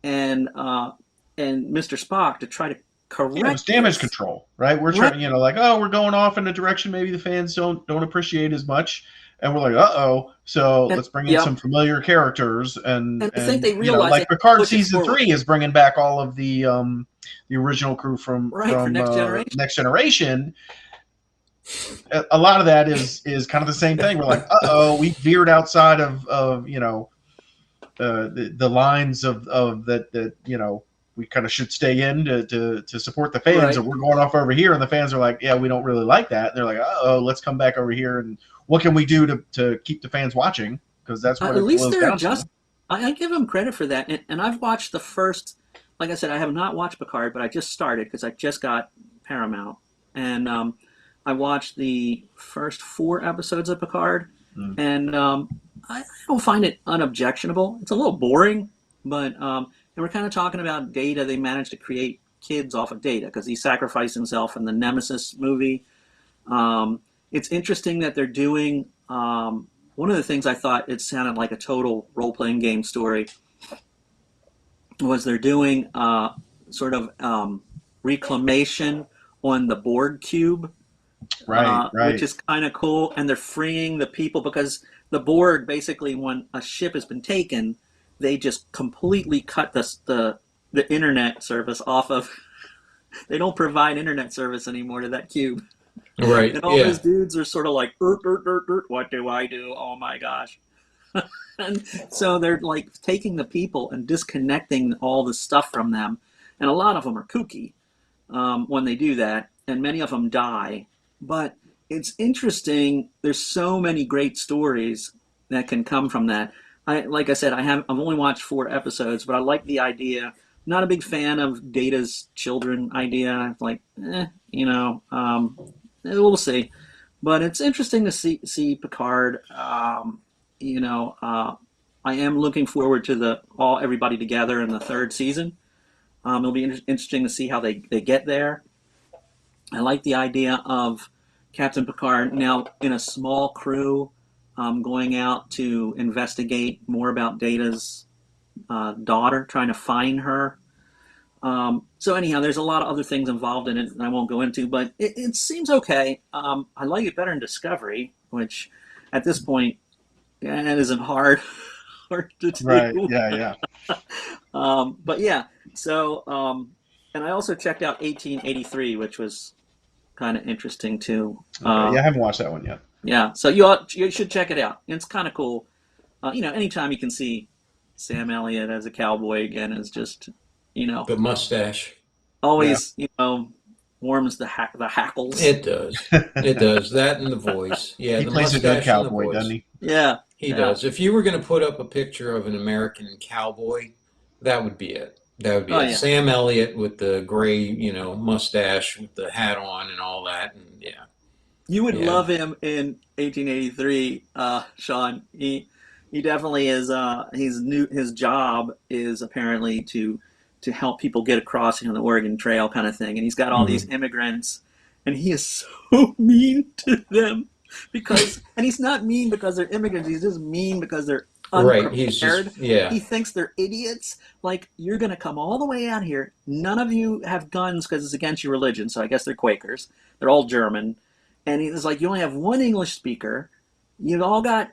and Mr. Spock to try to correct. Yeah, it was damage control, right? We're trying, like, oh, we're going off in a direction maybe the fans don't appreciate as much, and we're like, so let's bring in some familiar characters, and I think they realized, like Picard season 3 is bringing back all of the original crew from Next Generation. A lot of that is kind of the same thing. We're like, we veered outside of the lines of that we kind of should stay in to support the fans, and we're going off over here, and the fans are like, yeah, we don't really like that. And they're like, let's come back over here, and what can we do to keep the fans watching? Because that's what at least they're just. I give them credit for that, and I've watched the first. Like I said, I have not watched Picard, but I just started because I just got Paramount, and I watched the first 4 episodes of Picard, and I don't find it unobjectionable. It's a little boring, but and we're kind of talking about Data. They managed to create kids off of Data because he sacrificed himself in the Nemesis movie. It's interesting that they're doing. One of the things I thought it sounded like a total role-playing game story was they're doing sort of reclamation on the Borg cube. Right. Which is kind of cool, and they're freeing the people because the Borg basically, when a ship has been taken, they just completely cut the internet service off of. They don't provide internet service anymore to that cube. Right. And all those dudes are sort of like, what do I do? Oh my gosh. And so they're like taking the people and disconnecting all the stuff from them, and a lot of them are kooky when they do that, and many of them die. But it's interesting. There's so many great stories that can come from that. Like I said, I've only watched 4 episodes, but I like the idea. Not a big fan of Data's children idea. Like, we'll see. But it's interesting to see Picard. I am looking forward to everybody together in the 3rd season. It'll be interesting to see how they get there. I like the idea of Captain Picard now in a small crew going out to investigate more about Data's daughter, trying to find her. So anyhow, there's a lot of other things involved in it that I won't go into, but it seems okay. I like it better in Discovery, which at this point, it isn't hard to do. Right, yeah. But yeah, so, and I also checked out 1883, which was kind of interesting too. I haven't watched that one yet. Yeah, so you should check it out. It's kind of cool. Anytime you can see Sam Elliott as a cowboy again is just, the mustache always, warms the hackles. It does. It does. That and the voice. Yeah, he the plays mustache a good cowboy, and the voice. doesn't he? Yeah, he does. If you were going to put up a picture of an American cowboy, that would be it. That would be it. Yeah. Sam Elliott with the gray, mustache with the hat on and all that, and yeah. You would love him in 1883, Sean. He definitely is. His job is apparently to help people get across, the Oregon Trail kind of thing, and he's got all these immigrants, and he is so mean to them and he's not mean because they're immigrants. He's just mean because they're unprepared. Right. He's just, yeah. He thinks they're idiots. Like, you're going to come all the way out here. None of you have guns because it's against your religion. So I guess they're Quakers. They're all German. And he's like, you only have one English speaker. You got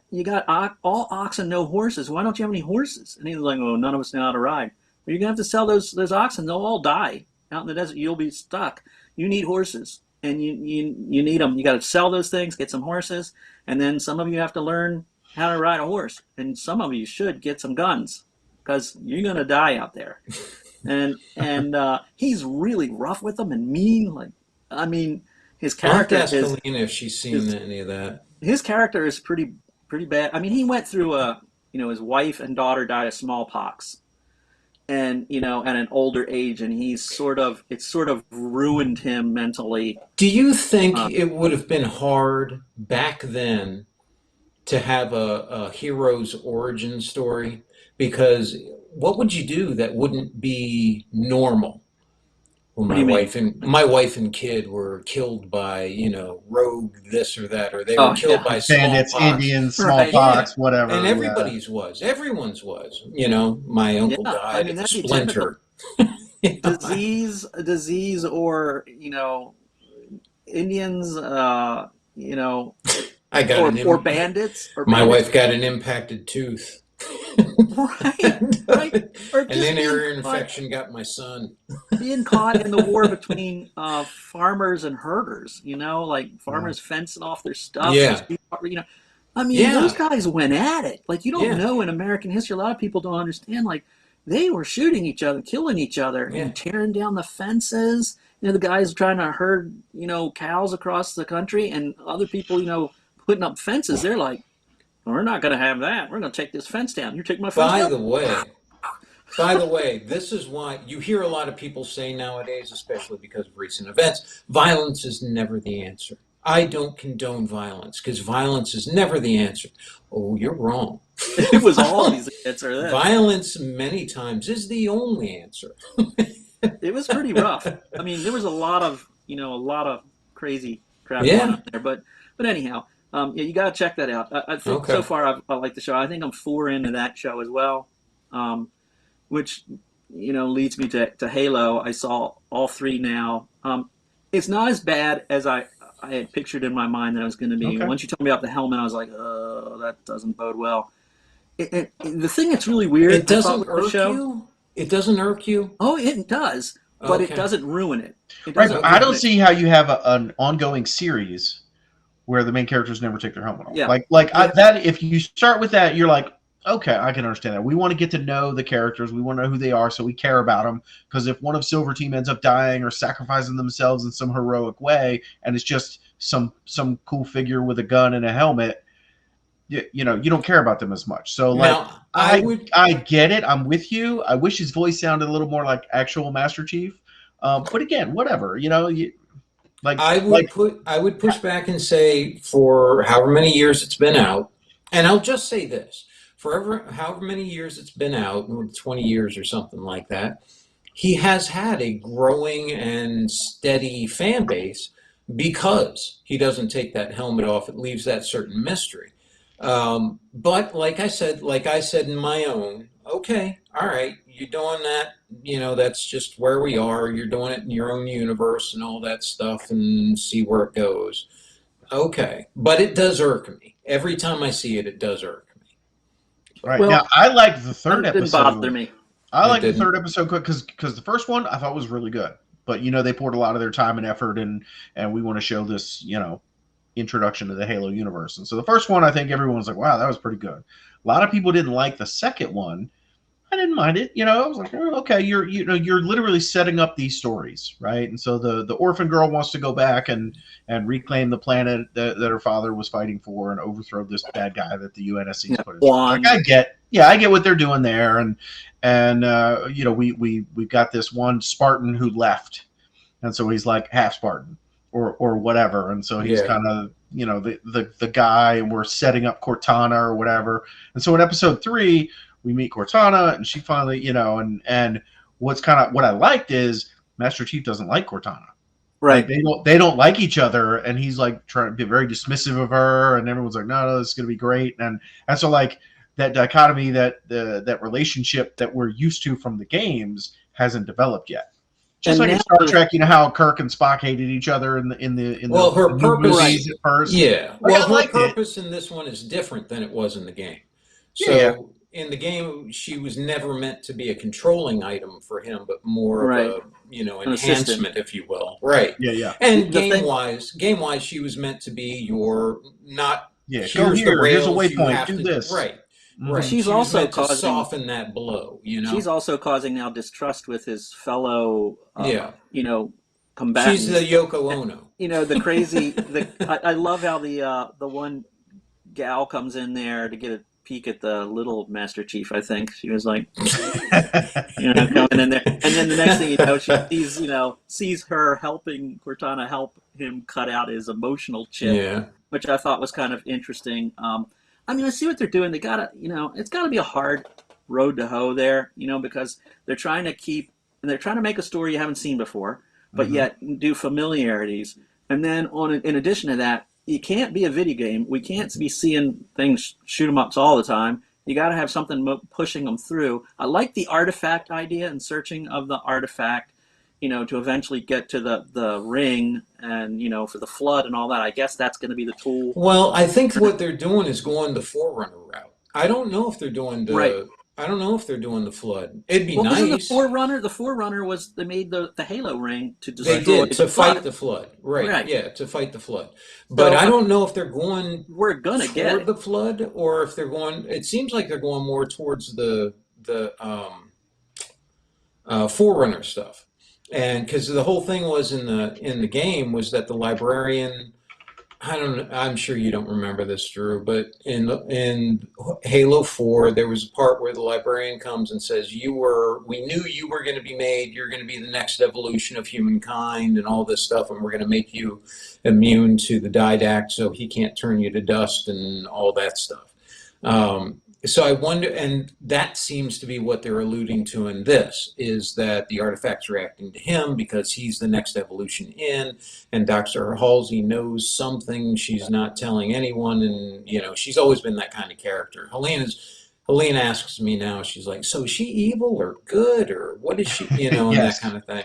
all oxen, no horses. Why don't you have any horses? And he's like, oh, none of us know how to ride. Well, you're gonna have to sell those oxen. They'll all die out in the desert. You'll be stuck. You need horses, and you need them. You got to sell those things, get some horses, and then some of you have to learn how to ride a horse, and some of you should get some guns because you're gonna die out there. And he's really rough with them and mean. Like, I mean. His character is. If she's seen any of that. His character is pretty bad. I mean, he went through his wife and daughter died of smallpox, and at an older age, and it's sort of ruined him mentally. Do you think it would have been hard back then to have a hero's origin story, because what would you do that wouldn't be normal? Well, What do you mean? my wife and kid were killed by, rogue this or that, or they were Oh killed yeah, by Bandits, smallpox. Indians, right. Yeah, smallpox, and whatever. Yeah. everyone's was. My uncle Yeah. I died mean of the that'd be typical. splinter. You know, Disease, or Indians, you know, I got or bandits, my wife got an impacted tooth. right, and, right, or and just then ear infection got my son. being caught in the war between farmers and herders. Like Yeah. farmers fencing off their stuff, and Yeah, I mean, those yeah, guys went at it. Like, you don't yeah, know in American history. A lot of people don't understand. Like, they were shooting each other, killing each other, yeah. and tearing down the fences. The guys trying to herd, cows across the country, and other people, putting up fences. They're like, we're not going to have that. We're going to take this fence down. You take my fence By down? the way, By the way, this is why you hear a lot of people say nowadays, especially because of recent events, violence is never the answer. I don't condone violence because violence is never the answer. Oh, you're wrong. It was always the answer then. Violence many times is the only answer. It was pretty rough. I mean, there was a lot of crazy crap going Yeah. on there. But anyhow, yeah, you got to check that out. I think Okay. so far I like the show. I think I'm 4 into that show as well, which leads me to Halo. I saw all 3 now. It's not as bad as I had pictured in my mind that it was going to be. Okay. Once you told me about the helmet, I was like, oh, that doesn't bode well. The thing that's really weird, It doesn't with the irk show, you? It doesn't irk you? oh, it does, but it Okay. doesn't ruin it. It Right, doesn't but I ruin don't it. see how you have an ongoing series where the main characters never take their helmet off. Yeah. That if you start with that, you're like, okay, I can understand that. We want to get to know the characters. We want to know who they are, so we care about them. Because if one of Silver Team ends up dying or sacrificing themselves in some heroic way, and it's just some cool figure with a gun and a helmet, you don't care about them as much. So Now, I get it. I'm with you. I wish his voice sounded a little more like actual Master Chief. But again, whatever. I would push back and say for however many years it's been out, and I'll just say this, however many years it's been out, 20 years or something like that, he has had a growing and steady fan base because he doesn't take that helmet off. It leaves that certain mystery. But like I said in my own, okay, all right, you're doing that, that's just where we are. You're doing it in your own universe and all that stuff and see where it goes. Okay. But it does irk me. Every time I see it, it does irk me. Right. Well, Now, I like the third It didn't episode. bother me. I like the didn't. third episode because the first one I thought was really good. But, they poured a lot of their time and effort and we want to show this, introduction to the Halo universe. And so the first one, I think everyone was like, wow, that was pretty good. A lot of people didn't like the second one. I didn't mind it. I was like, oh, okay, you're literally setting up these stories, right? And so the orphan girl wants to go back and reclaim the planet that her father was fighting for and overthrow this bad guy that the UNSC put in. Like, I get what they're doing there, and we've got this one Spartan who left, and so he's like half Spartan or whatever, and so he's kind of the guy, and we're setting up Cortana or whatever, and so in episode 3. We meet Cortana, and she finally, and what I liked is Master Chief doesn't like Cortana. Right. Like, they don't like each other, and he's like trying to be very dismissive of her, and everyone's like, no, this is gonna be great, and so like that dichotomy, that relationship that we're used to from the games hasn't developed yet. Just like in Star Trek, how Kirk and Spock hated each other in the her purpose movies at first. Yeah. Like, Well, her purpose in this one is different than it was in the game. So in the game, she was never meant to be a controlling item for him, but more of a enhancement, if you will. Right. Yeah. And game wise, she was meant to be your not. Yeah. Here's here's a waypoint. Do this. Right. Mm-hmm. Right. She's she also meant to soften that blow. She's also causing now distrust with his fellow. Combatants. She's the Yoko Ono. The crazy. I love how the one gal comes in there to get a peek at the little Master Chief. I think she was like, coming in there, and then the next thing she sees her helping Cortana help him cut out his emotional chip, which I thought was kind of interesting. I mean, I see what they're doing. They gotta, it's gotta be a hard road to hoe there, because they're trying to make a story you haven't seen before, but yet do familiarities. And then in addition to that, you can't be a video game. We can't be seeing things shoot 'em ups all the time. You got to have something pushing them through. I like the artifact idea and searching of the artifact, to eventually get to the ring and, for the flood and all that. I guess that's going to be the tool. Well, I think what they're doing is going the Forerunner route. I don't know if they're doing the Right. I don't know if they're doing the flood. It'd be nice. Wasn't the Forerunner was they made the Halo ring to destroy. They did to fight the flood, right? Yeah, to fight the flood. But I don't know if they're going. We're gonna get the flood, or if they're going. It seems like they're going more towards the Forerunner stuff, and because the whole thing was in the game was that the librarian. I'm sure you don't remember this, Drew, but in Halo 4, there was a part where the librarian comes and says, we knew you were going to be made, you're going to be the next evolution of humankind and all this stuff, and we're going to make you immune to the Didact so he can't turn you to dust and all that stuff. So I wonder, and that seems to be what they're alluding to in this, is that the artifact's reacting to him because he's the next evolution in, and Dr. Halsey knows something she's not telling anyone, and, she's always been that kind of character. Helene asks me now, she's like, so is she evil or good, or what is she, and that kind of thing.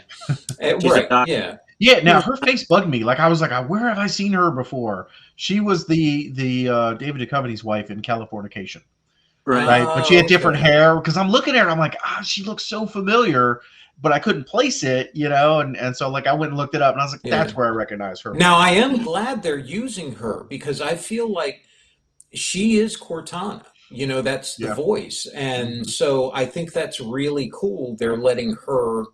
Right, yeah. Yeah, now her face bugged me. Like, I was like, where have I seen her before? She was the David Duchovny's wife in Californication. Right. But she had different hair, because I'm looking at her, I'm like, she looks so familiar, but I couldn't place it, and so like I went and looked it up, and I was like, that's where I recognize her. Now I am glad they're using her, because I feel like she is Cortana. That's the voice. And so I think that's really cool. They're letting her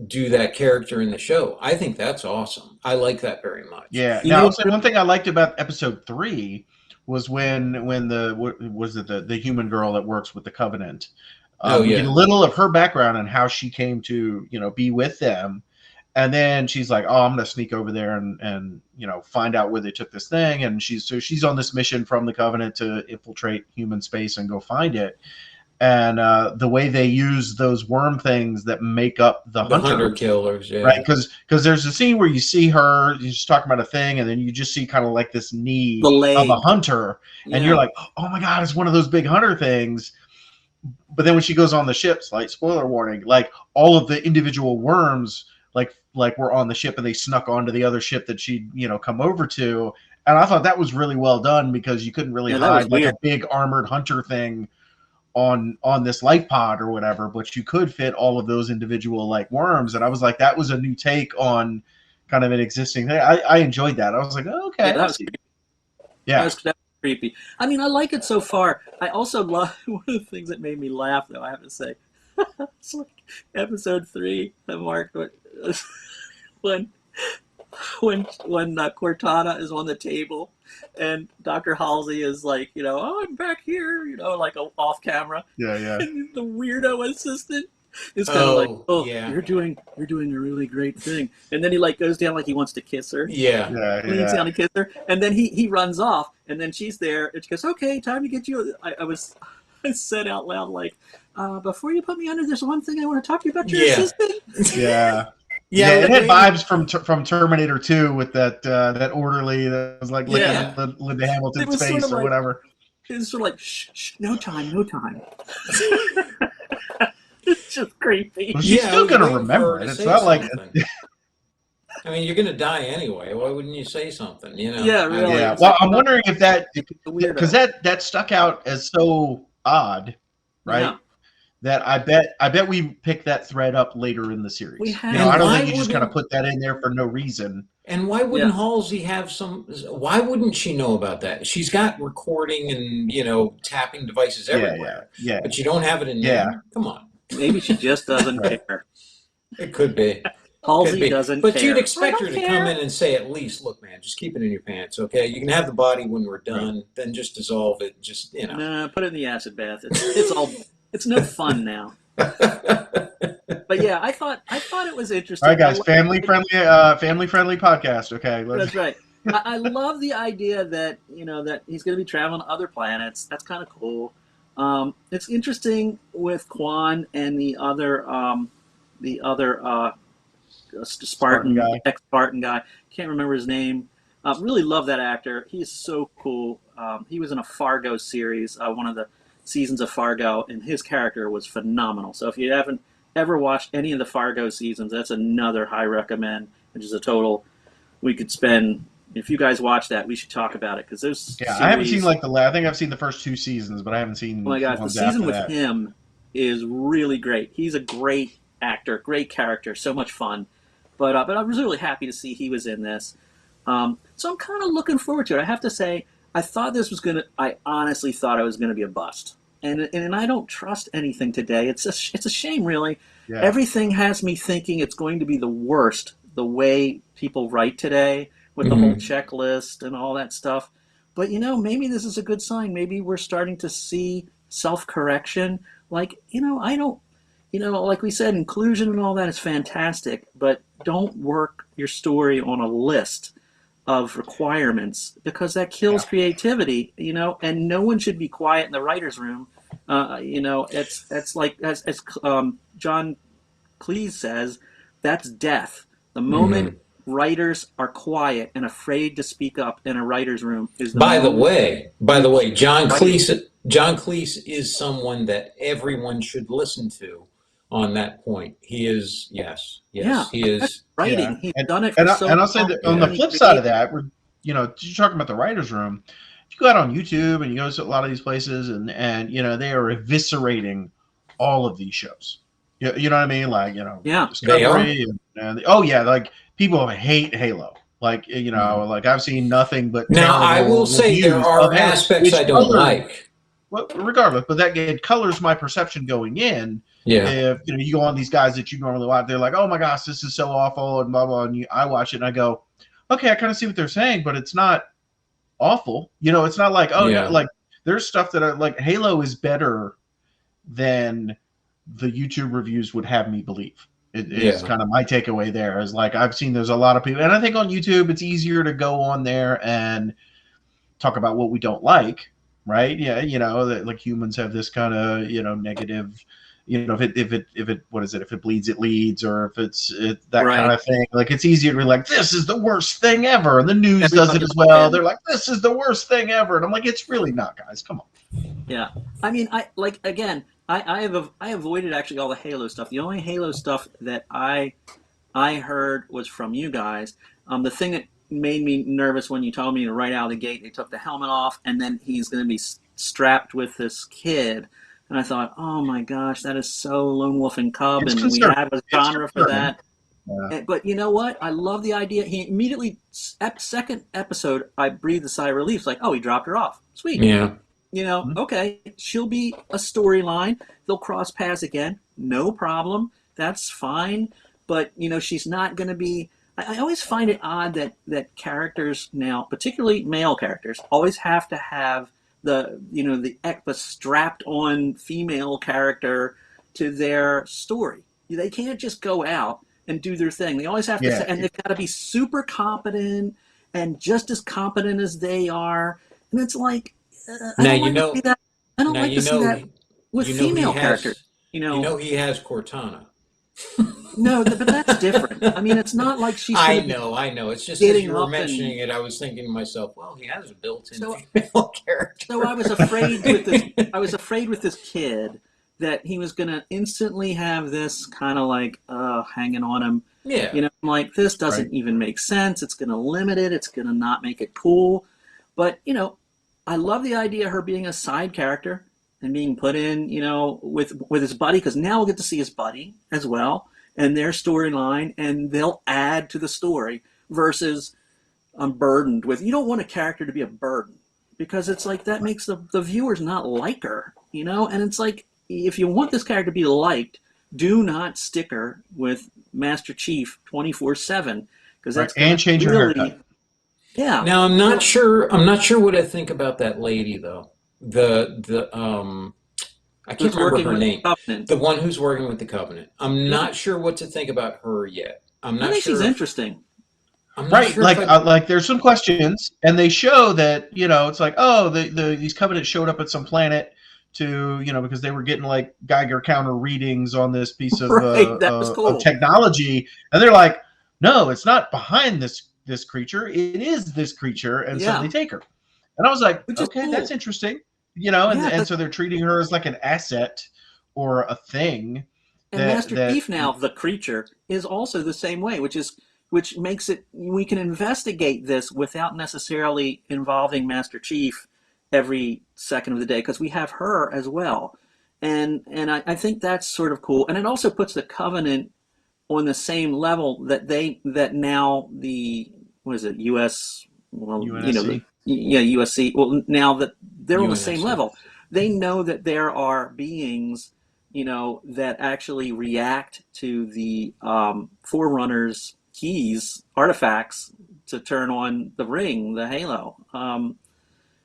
do that character in the show. I think that's awesome. I like that very much. Yeah. Now, one thing I liked about episode 3 was when the human girl that works with the Covenant. We get a little of her background and how she came to be with them, and then she's like, I'm gonna sneak over there and find out where they took this thing, and she's on this mission from the Covenant to infiltrate human space and go find it. And the way they use those worm things that make up the hunter killers, right? Because there's a scene where you see her, she's talking about a thing, and then you just see kind of like this knee of a hunter, and you're like, oh my god, it's one of those big hunter things. But then when she goes on the ships, like, spoiler warning, like all of the individual worms, like were on the ship, and they snuck onto the other ship that she'd come over to, and I thought that was really well done, because you couldn't really hide like a big armored hunter thing on this life pod or whatever, but you could fit all of those individual like worms, and I was like, that was a new take on kind of an existing thing. I enjoyed that. I was like, oh, okay, that was creepy. That was creepy. I mean, I like it so far. I also love one of the things that made me laugh, though, I have to say. It's like episode 3 that marked when Cortana is on the table and Dr. Halsey is like, I'm back here, like off camera. Yeah. And the weirdo assistant is kind of like, you're doing a really great thing. And then he like goes down like he wants to kiss her. Leans down to kiss her. And then he runs off, and then she's there and she goes, okay, time to get you. I said out loud, like, before you put me under, there's one thing I want to talk to you about your assistant. Yeah, it had vibes from Terminator 2 with that orderly that was like licking Linda Hamilton's face sort of or whatever. It was sort of like, shh, no time. It's just creepy. Well, she's still going to remember it. It's not like... I mean, you're going to die anyway. Why wouldn't you say something, Yeah, really. Yeah. Well, I'm wondering if because that stuck out as so odd, right? Yeah. That I bet we picked that thread up later in the series. We have. I don't think you just kind of put that in there for no reason. And why wouldn't Halsey have why wouldn't she know about that? She's got recording and, tapping devices everywhere. Yeah. But you don't have it in there. Come on. Maybe she just doesn't care. It could be. Halsey doesn't care. But you'd expect her to come in and say, at least, look, man, just keep it in your pants, okay? You can have the body when we're done, then just dissolve it, just, No, put it in the acid bath. It's no fun now. But yeah, I thought it was interesting. All right, guys, family friendly podcast. Okay, that's right. I love the idea that that he's going to be traveling to other planets. That's kind of cool. It's interesting with Quan and the other Spartan Spartan, guy. ex-Spartan guy. Can't remember his name. Really love that actor. He's so cool. He was in a Fargo series, one of the seasons of Fargo, and his character was phenomenal. So if you haven't ever watched any of the Fargo seasons, that's another high recommend, which is a total we could spend. If you guys watch that, we should talk about it because those Yeah, I haven't seen series. like I think I've seen the first 2 seasons, but I haven't Oh seen my the gosh, the ones season after with that. him is really great. He's a great actor, great character, so much fun. But I was really happy to see he was in this. So I'm kind of looking forward to it. I have to say, I thought this was gonna. I honestly thought it was gonna be a bust, and I don't trust anything today. It's a shame, really. Yeah. Everything has me thinking it's going to be the worst. The way people write today with the whole checklist and all that stuff. But maybe this is a good sign. Maybe we're starting to see self-correction. Like I don't. Like we said, inclusion and all that is fantastic, but don't work your story on a list of requirements because that kills creativity, and no one should be quiet in the writer's room. It's like as John Cleese says, that's death. The moment writers are quiet and afraid to speak up in a writer's room is the By the moment way, writing. John Cleese is someone that everyone should listen to on that point. He is, yes, Yeah, he is. Yeah, writing. He's and done it for and, I, so and I'll say long. that on So the Yeah. many flip side of creative. that, you're talking about the writers' room. If you go out on YouTube and you go to a lot of these places, and they are eviscerating all of these shows. You know what I mean? Like Yeah, They are? Discovery and oh yeah, like people hate Halo. Like like I've seen nothing but Now, I will terrible say there reviews of are Halo, aspects which I don't colors like. well, regardless, but that it colors my perception going in. Yeah. If you go on these guys that you normally watch, they're like, "Oh my gosh, this is so awful," and blah blah. And I watch it and I go, "Okay, I kind of see what they're saying, but it's not awful." It's not like oh no, Yeah. like there's stuff that like Halo is better than the YouTube reviews would have me believe. It is Yeah. kind of my takeaway there. Is like I've seen there's a lot of people, and I think on YouTube it's easier to go on there and talk about what we don't like, right? Yeah, that like humans have this kind of negative, if it what is it? If it bleeds, it leads, or if it's that kind right. of thing. Like it's easier to be like, this is the worst thing ever, and the news does it Everybody as loves well. him. They're like, this is the worst thing ever, and I'm like, it's really not, guys. Come on. Yeah, I mean, I like again. I avoided actually all the Halo stuff. The only Halo stuff that I heard was from you guys. The thing that made me nervous when you told me to right out of the gate they took the helmet off and then he's going to be strapped with this kid, and I thought, oh my gosh, that is so Lone Wolf and Cub, It's and we concerning. have a It's genre for concerning. that. Yeah. But you know what? I love the idea. He immediately, second episode, I breathed a sigh of relief. It's like, oh, he dropped her off. Sweet. Yeah. Okay, she'll be a storyline. They'll cross paths again. No problem. That's fine. But, she's not going to be. I always find it odd that characters now, particularly male characters, always have to have the strapped on female character to their story. They can't just go out and do their thing. They always have to say, Yeah. and they've got to be super competent and just as competent as they are. And it's like, I Now don't you like to see know. that. I don't Now like to see that with he female characters. has. He has Cortana. No, but that's different. I mean, it's not like she's going I to be know, I know. It's just as getting you were up and mentioning it, I was thinking to myself, well, he has a built-in so. female character. So I was afraid with this. I was afraid with this kid that he was going to instantly have this kind of like hanging on him. Yeah. I'm like, this doesn't Right. even make sense. It's going to limit it. It's going to not make it cool. But I love the idea of her being a side character and being put in, with his buddy, because now we'll get to see his buddy as well and their storyline, and they'll add to the story versus I'm burdened with. You don't want a character to be a burden because it's like that makes the viewers not like her, and it's like if you want this character to be liked, do not stick her with Master Chief 24/7 because Right. that's going And to change your really, haircut. yeah. Now I'm not sure. I'm not sure what I think about that lady though. I can't Who's remember working her with name. Covenant? The one who's working with the Covenant. I'm Yeah, not sure what to think about her yet. I'm I not think she's sure if interesting. I'm not Right, sure like there's some questions, and they show that it's like, oh, these covenants showed up at some planet to because they were getting like Geiger counter readings on this piece Right, that was of cool. technology, and they're like, no, it's not behind this creature, it is this creature, and so Yeah. they take her, and I was like, Which is okay, cool. that's interesting, Yeah, and so they're treating her as like an asset or a thing. And Master Chief now, the creature, is also the same way, which makes it we can investigate this without necessarily involving Master Chief every second of the day because we have her as well, and I think that's sort of cool, and it also puts the Covenant on the same level that now the what is it U.S. well UNSC. USC well now that they're on the same UNSC. level, they know that there are beings that actually react to the Forerunners keys, artifacts, to turn on the ring, the halo.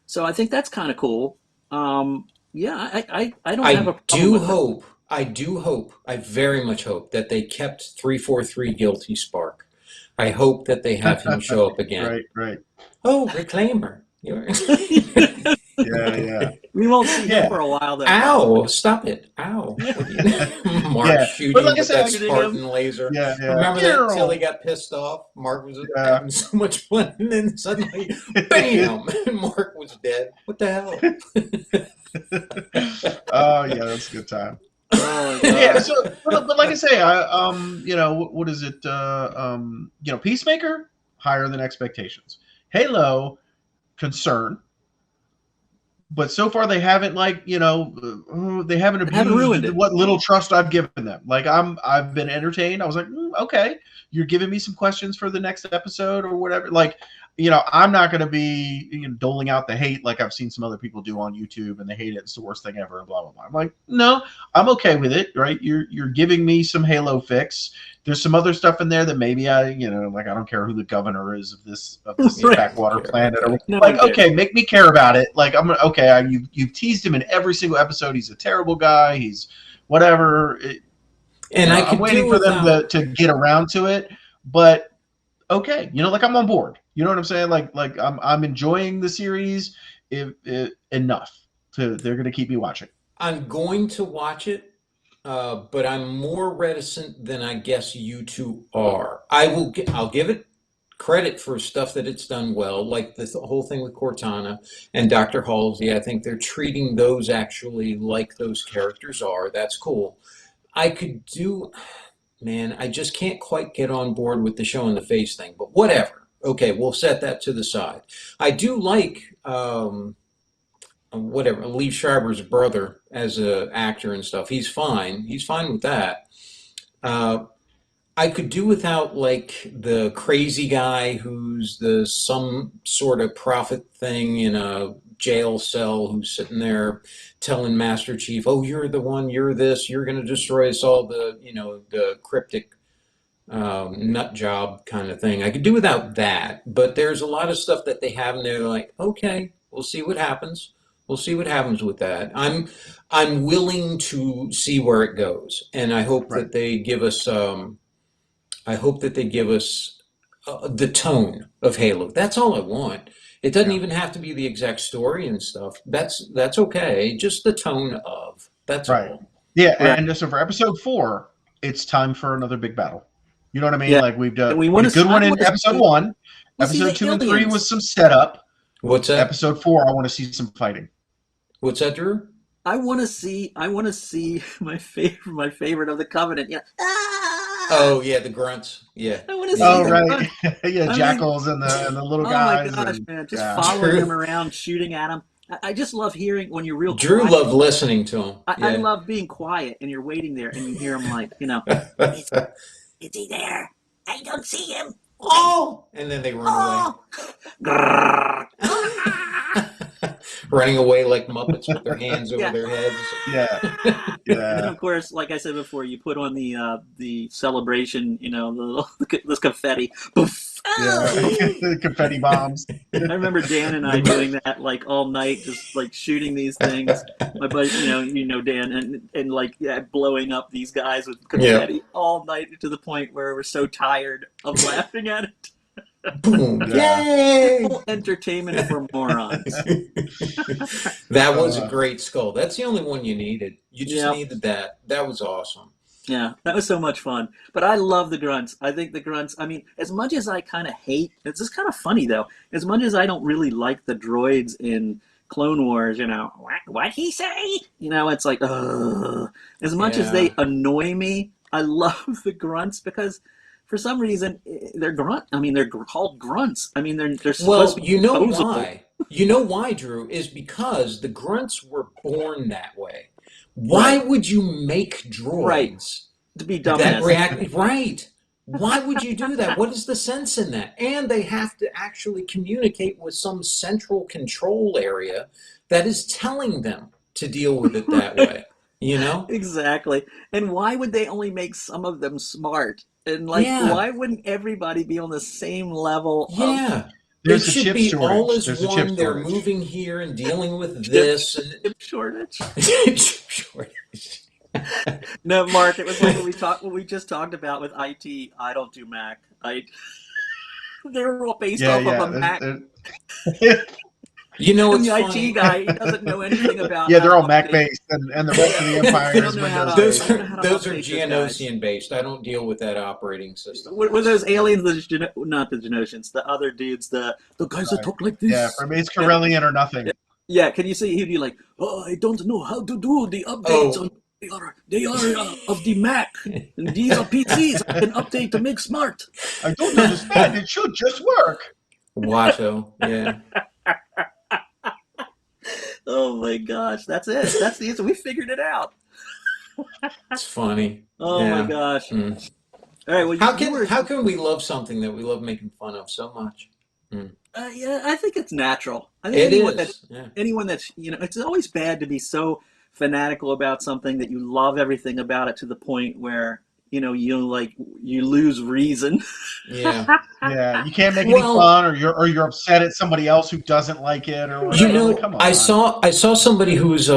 So I think that's kind of cool. Yeah, I don't have a problem with it. I very much hope that they kept 343 guilty Spark. I hope that they have him show up again. Right. Oh, Reclaimer. Yeah. We won't see him for a while though. Ow! Stop it! Ow! Mark shooting with that Spartan laser. Yeah. Remember that until he got pissed off? Mark was having so much fun, and then suddenly, bam! And Mark was dead. What the hell? Oh yeah, that's a good time. Oh, yeah. So, but like I say, what is it? Peacemaker, higher than expectations. Halo, concern. But so far they haven't they haven't abused what little trust I've given them. Like I've been entertained. I was like, okay, you're giving me some questions for the next episode or whatever. Like, I'm not going to be doling out the hate like I've seen some other people do on YouTube, and they hate it. It's the worst thing ever, and blah blah blah. I'm like, no, I'm okay with it. Right? You're giving me some Halo fix. There's some other stuff in there that maybe I don't care who the governor is of this backwater planet. Or, okay, make me care about it. Like you've teased him in every single episode. He's a terrible guy. He's whatever. I'm waiting for them to get around to it. But okay, I'm on board. You know what I'm saying? Like I'm enjoying the series enough they're going to keep me watching. I'm going to watch it. But I'm more reticent than I guess you two are. I'll give it credit for stuff that it's done well, like the whole thing with Cortana and Dr. Halsey. I think they're treating those actually like those characters are. That's cool. I just can't quite get on board with the show in the face thing, but whatever. Okay, we'll set that to the side. I do like Lee Schreiber's brother as an actor and stuff. He's fine with that. I could do without like the crazy guy who's some sort of prophet thing in a jail cell who's sitting there telling Master Chief, oh, you're the one, you're this, you're going to destroy us all, the cryptic nut job kind of thing. I could do without that, but there's a lot of stuff that they have in there like, okay, we'll see what happens. We'll see what happens with that. I'm willing to see where it goes, and I hope that they give us. I hope that they give us the tone of Halo. That's all I want. It doesn't even have to be the exact story and stuff. That's okay. Just the tone of. That's all. Yeah, and so for episode 4, it's time for another big battle. You know what I mean? Yeah. Like we've done a good one in episode 1. Episode 2 and 3 was some setup. What's that? Episode 4, I want to see some fighting. What's that, Drew? I want to see my favorite of the Covenant. Yeah. Oh yeah, the grunts. Yeah. I want to see. Oh right. Yeah, jackals and the little guys. Oh my gosh, man! Just following them around, shooting at them. I just love hearing when you're real. Drew loved listening to him. I love being quiet and you're waiting there and you hear him like, is he there? I don't see him. Oh! And then they run away. Running away like Muppets with their hands over their heads. Yeah. And of course, like I said before, you put on the celebration, this confetti. The confetti bombs. I remember Dan and I doing that like all night, just like shooting these things. My buddy, Dan, and like blowing up these guys with confetti all night to the point where we're so tired of laughing at it. Boom! Yay! Entertainment for morons. That was a great skull. That's the only one you needed. You just Yep. needed that. That was awesome. Yeah, that was so much fun. But I love the grunts. I think the grunts, I mean, as much as I kind of hate, it's just kind of funny though, as much as I don't really like the droids in Clone Wars, what he say? It's like, ugh. As much as they annoy me, I love the grunts because for some reason they're they're called grunts. I mean, they're supposed to be opposable. Why? You know why, Drew? Is because the grunts were born that way. Why would you make droids to be dumbass? that react? Right. Why would you do that? What is the sense in that? And they have to actually communicate with some central control area that is telling them to deal with it that way. Exactly. And why would they only make some of them smart? And why wouldn't everybody be on the same level? Yeah. There's it should be shortage. All as one. They're moving here and dealing with this. Chip shortage. Chip shortage. No, Mark, it was like what we just talked about with IT. I don't do Mac. They're all based off of a Mac. It's the funny. IT guy, he doesn't know anything about. Yeah, they're all Mac based, and the rest of the empire is Windows based. Those are Geonosian based. I don't deal with that operating system. Were those aliens? Not the Genosians, the other dudes, the guys that talk like this. Yeah, from it's Corellian or nothing. Yeah, can you see? He'd be like, "Oh, I don't know how to do the updates. They are of the Mac, and these are PCs. I can update to make smart. I don't understand. It should just work." Watto, yeah. Oh my gosh, that's it. That's the answer. We figured it out. It's funny. Oh my gosh. Mm. All right. Well, how can we love something that we love making fun of so much? Yeah, I think it's natural. I think anyone that's it's always bad to be so fanatical about something that you love everything about it to the point where you lose reason. Yeah. Yeah, you can't make any fun, or you're upset at somebody else who doesn't like it, or whatever. Come on. I saw somebody who was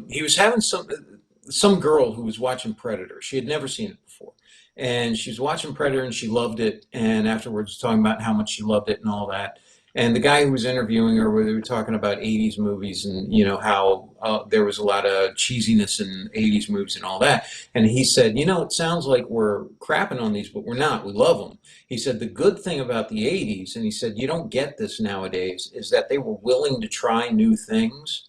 he was having some girl who was watching Predator. She had never seen it before, and she was watching Predator and she loved it. And afterwards, talking about how much she loved it and all that. And the guy who was interviewing her, they were talking about 80s movies and, how there was a lot of cheesiness in 80s movies and all that. And he said, it sounds like we're crapping on these, but we're not. We love them. He said, the good thing about the 80s, and he said, you don't get this nowadays, is that they were willing to try new things.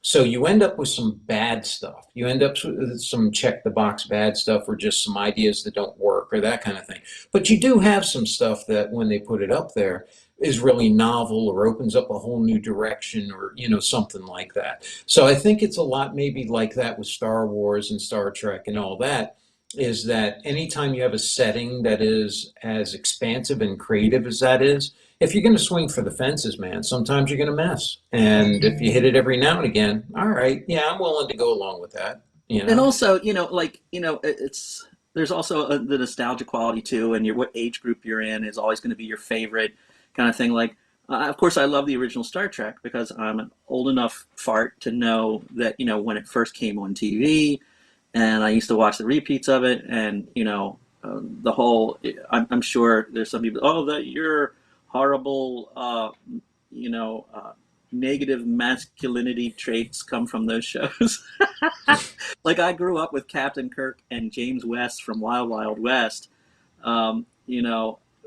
So you end up with some bad stuff. You end up with some check the box bad stuff or just some ideas that don't work or that kind of thing. But you do have some stuff that when they put it up there, is really novel or opens up a whole new direction or, something like that. So I think it's a lot maybe like that with Star Wars and Star Trek and all that, is that anytime you have a setting that is as expansive and creative as that is, if you're going to swing for the fences, man, sometimes you're going to mess. And if you hit it every now and again, all right, yeah, I'm willing to go along with that. And also, it's there's also the nostalgia quality too, and what age group you're in is always going to be your favorite kind of thing. Of course, I love the original Star Trek because I'm an old enough fart to know that, when it first came on TV, and I used to watch the repeats of it, and, the whole, I'm sure there's some people, that you're horrible, negative masculinity traits come from those shows. I grew up with Captain Kirk and James West from Wild Wild West,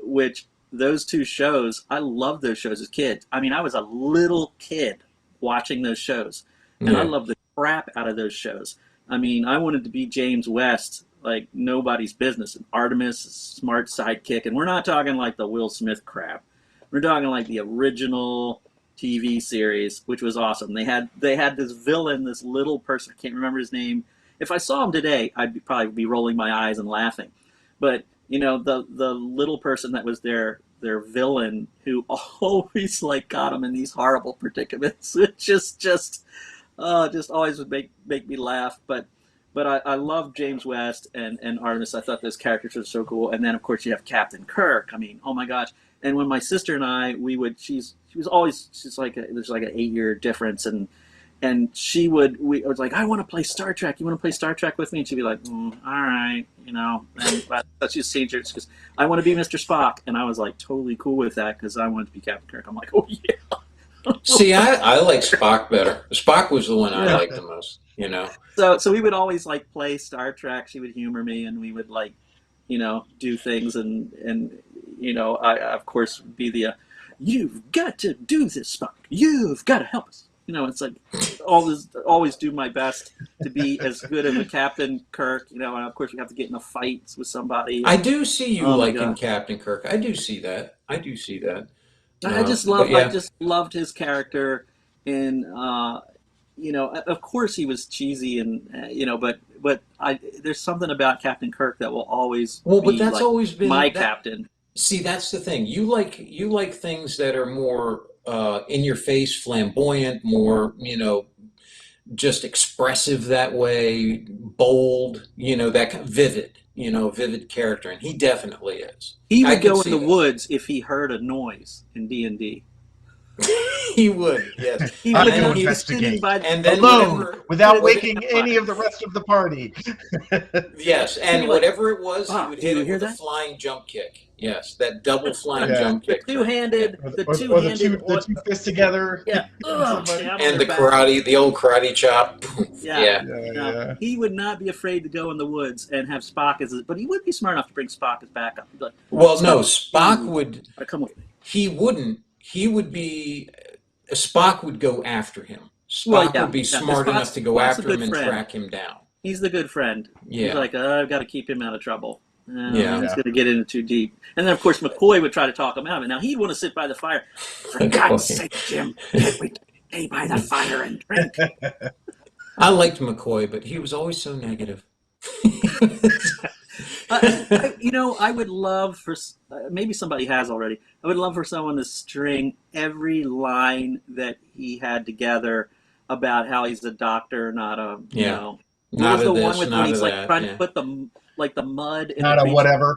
which those two shows, I loved those shows as kids. I mean, I was a little kid watching those shows, and I loved the crap out of those shows. I mean, I wanted to be James West like nobody's business. And Artemis, smart sidekick, and we're not talking like the Will Smith crap. We're talking like the original TV series, which was awesome. They had this villain, this little person. I can't remember his name. If I saw him today, I'd probably be rolling my eyes and laughing. But the little person that was their villain, who always got them in these horrible predicaments. It just always would make me laugh. But I love James West and Artemis. I thought those characters were so cool. And then of course you have Captain Kirk. I mean, oh my gosh. And when my sister and I, there's like an 8-year difference, and and I was like, I want to play Star Trek. You want to play Star Trek with me? And she'd be like, all right, And that's just change it because I want to be Mr. Spock, and I was like totally cool with that because I wanted to be Captain Kirk. I'm like, oh yeah. See, I like Spock better. Spock was the one I liked the most. So we would always like play Star Trek. She would humor me, and we would like, do things, and I of course be the, you've got to do this, Spock. You've got to help us. It's like always do my best to be as good of a Captain Kirk. And of course we have to get in a fight with somebody. I do see you liking Captain Kirk. I do see that. I just loved his character, and of course he was cheesy, and but there's something about Captain Kirk that will always but that's like always been my captain. See, that's the thing. You like things that are more in your face, flamboyant, more just expressive that way, bold, that kind of vivid character, and he definitely is. He would go in the woods if he heard a noise in D&D. He would, yes. He would investigate, and then alone, without waking any of the rest of the party. Yes, and whatever it was, he would hit it with a flying jump kick. Yes, that double flying jump kick. The two-handed, the two fists together. Yeah, and the old karate chop. Yeah. He would not be afraid to go in the woods and have Spock but he would be smart enough to bring Spock as backup. Like, Spock would. Come with me. He wouldn't. He would be. Spock would go after him. Spock would be smart enough to go after him and track him down. He's the good friend. Yeah. He's like, I've got to keep him out of trouble. He's going to get in too deep. And then, of course, McCoy would try to talk him out of it. Now, he'd want to sit by the fire. For God's sake, Jim, can't we stay by the fire and drink? I liked McCoy, but he was always so negative. I would love for, maybe somebody has already, I would love for someone to string every line that he had together about how he's a doctor, not a, not what was the this, one with when he's like trying to put the mud in not the a whatever.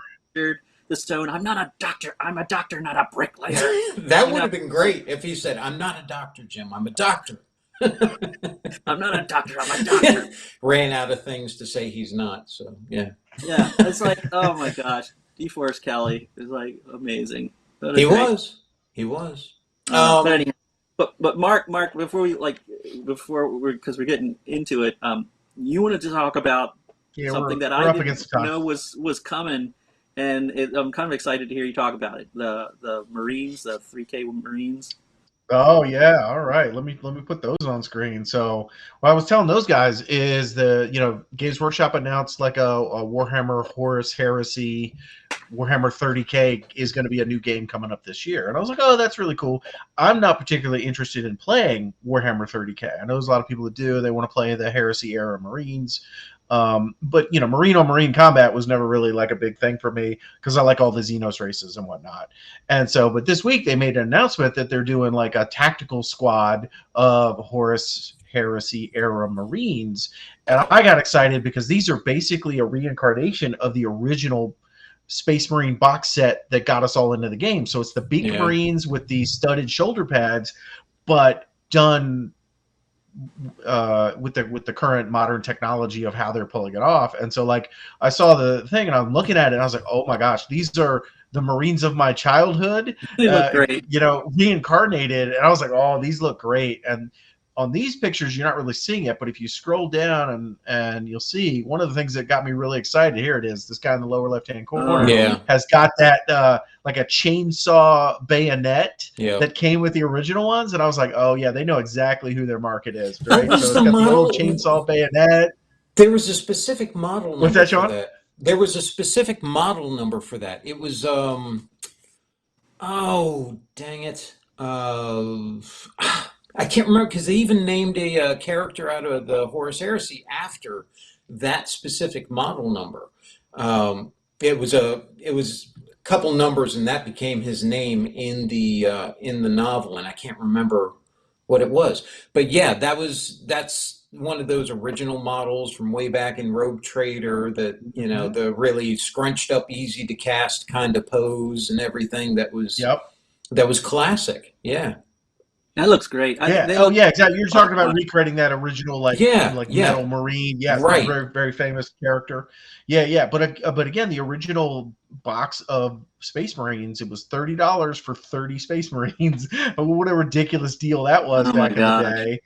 The stone. I'm not a doctor. I'm a doctor, not a bricklayer. That would have been great if he said, I'm not a doctor, Jim. I'm a doctor. I'm not a doctor. I'm a doctor. Ran out of things to say he's not. So, yeah. Yeah. It's like, oh my gosh. DeForest Kelly is like amazing. He was. But anyhow, but Mark, before because we're getting into it, you wanted to talk about something that I didn't know was coming, and I'm kind of excited to hear you talk about it. The Marines, the 3K Marines. Oh yeah, all right. Let me put those on screen. So what I was telling those guys is Games Workshop announced like a Warhammer Horus Heresy, Warhammer 30K is going to be a new game coming up this year, and I was like, oh, that's really cool. I'm not particularly interested in playing Warhammer 30K. I know there's a lot of people that do. They want to play the Heresy era Marines. But Marine on Marine combat was never really like a big thing for me because I like all the Xenos races and whatnot. And so, but this week they made an announcement that they're doing like a tactical squad of Horus Heresy era Marines. And I got excited because these are basically a reincarnation of the original Space Marine box set that got us all into the game. So it's the big Marines with the studded shoulder pads, but done with the current modern technology of how they're pulling it off. And so like I saw the thing and I'm looking at it and I was like, oh my gosh, these are the Marines of my childhood. They look great. Reincarnated. And I was like, oh, these look great. And on these pictures, you're not really seeing it, but if you scroll down and you'll see one of the things that got me really excited, here it is, this guy in the lower left-hand corner has got that like a chainsaw bayonet that came with the original ones. And I was like, oh yeah, they know exactly who their market is. Right? So it's got the old chainsaw bayonet. There was a specific model number. What's that, Sean? For that. There was a specific model number for that. It was, oh, dang it. I can't remember because they even named a character out of the Horus Heresy after that specific model number. It was a couple numbers, and that became his name in the novel, and I can't remember what it was. But yeah, that's one of those original models from way back in Rogue Trader that the really scrunched up, easy to cast kind of pose and everything that was classic. Yeah. That looks great. Yeah, exactly. You're talking about recreating that original like metal marine. Yeah, right. Very very famous character. Yeah. But again, the original box of Space Marines, it was $30 for 30 Space Marines. What a ridiculous deal that was back in the day.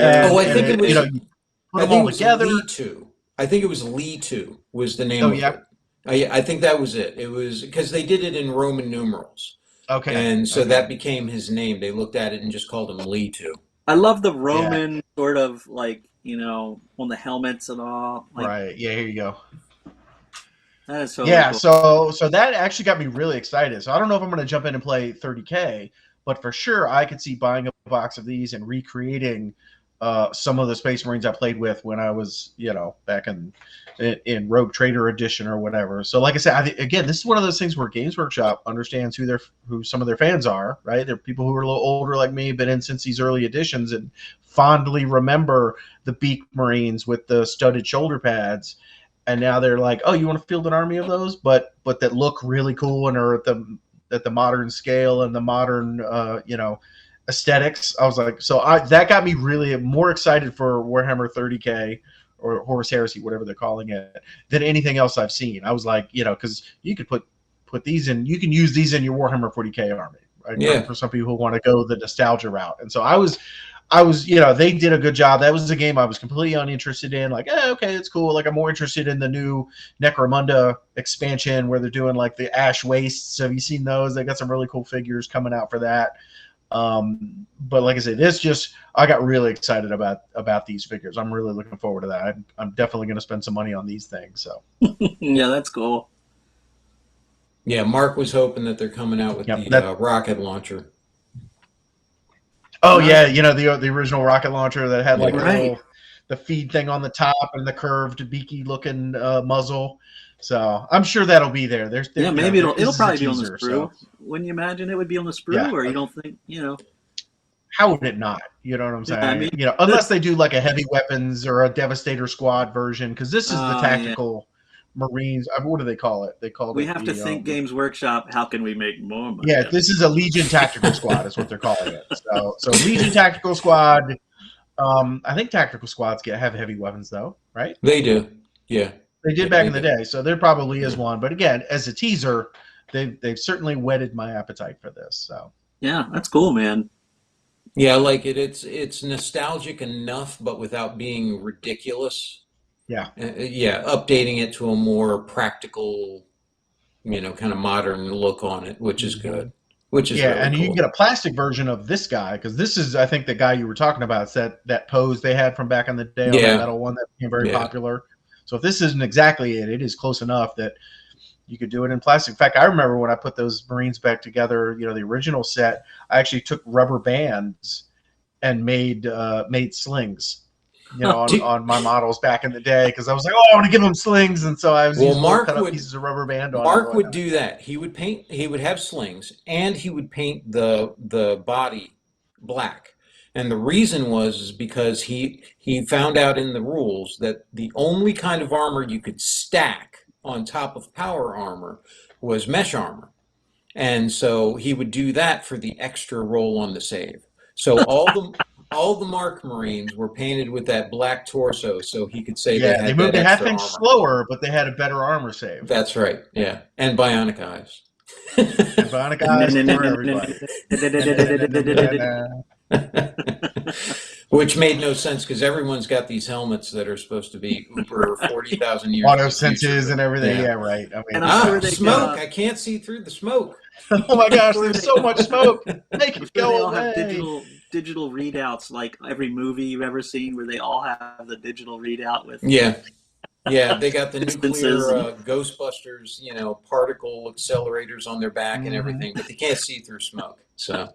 I think it was. You put them all together. I think it was Lee 2 was the name of it. I think that was it. It was because they did it in Roman numerals. Okay. And so that became his name. They looked at it and just called him Lee 2. I love the Roman sort of like, on the helmets and all. Like, right. Yeah, here you go. That is so cool. So that actually got me really excited. So I don't know if I'm going to jump in and play 30K, but for sure I could see buying a box of these and recreating some of the Space Marines I played with when I was, back in Rogue Trader Edition or whatever. So, like I said, again, this is one of those things where Games Workshop understands who some of their fans are. Right, they're people who are a little older like me, been in since these early editions, and fondly remember the Beak Marines with the studded shoulder pads. And now they're like, oh, you want to field an army of those, but that look really cool and are at the modern scale and the modern, aesthetics. I was like, that got me really more excited for Warhammer 30K or Horus Heresy, whatever they're calling it, than anything else I've seen. I was like, because you could put these in, you can use these in your Warhammer 40K army, right? Yeah. For some people who want to go the nostalgia route. And so I was, they did a good job. That was a game I was completely uninterested in. Like, okay, it's cool. Like, I'm more interested in the new Necromunda expansion where they're doing like the Ash Wastes. Have you seen those? They got some really cool figures coming out for that. But like I said, I got really excited about these figures. I'm really looking forward to that. I'm definitely going to spend some money on these things. So yeah, that's cool. Yeah, Mark was hoping that they're coming out with the rocket launcher. Oh yeah, the original rocket launcher that had like the feed thing on the top and the curved beaky looking muzzle. So I'm sure that'll be there. Maybe it'll probably be on the sprue. So. Wouldn't you imagine it would be on the sprue, or you don't think How would it not? You know what I'm saying? I mean, unless they do like a heavy weapons or a Devastator Squad version, because this is the tactical Marines. What do they call it? They call it. We have to think Games Workshop. How can we make more money? Yeah, this is a Legion Tactical Squad, is what they're calling it. So Legion Tactical Squad. I think tactical squads have heavy weapons though, right? They do. Yeah. They did back in the day, so there probably is one. But again, as a teaser, they've certainly whetted my appetite for this. So yeah, that's cool, man. Yeah, I like it. It's nostalgic enough, but without being ridiculous. Yeah. Updating it to a more practical, kind of modern look on it, which is good. Which is really and cool. you can get a plastic version of this guy, because this is, I think, the guy you were talking about. It's that pose they had from back in the day on the metal one that became very popular. So if this isn't exactly it is close enough that you could do it in plastic. In fact, I remember when I put those Marines back together, the original set, I actually took rubber bands and made slings, on my models back in the day, because I was like, oh, I want to give them slings, and so I was using cut up pieces of rubber band on. Mark would do that. He would paint. He would have slings, and he would paint the body black. And the reason was because he found out in the rules that the only kind of armor you could stack on top of power armor was mesh armor. And so he would do that for the extra roll on the save. So all the Mark Marines were painted with that black torso, so he could say they moved a half inch slower, but they had a bebetter armor save. That's right. Yeah, and bionic eyes. And bionic eyes for everybody. Which made no sense, because everyone's got these helmets that are supposed to be over 40,000 years. Auto senses and everything. Yeah, right. I mean, and I'm sure smoke. I can't see through the smoke. Oh my gosh, there's so much smoke. Make it go they all away. have digital readouts, like every movie you've ever seen, where they all have the digital readout with. Yeah, they got the nuclear Ghostbusters, particle accelerators on their back and everything, but they can't see through smoke. So,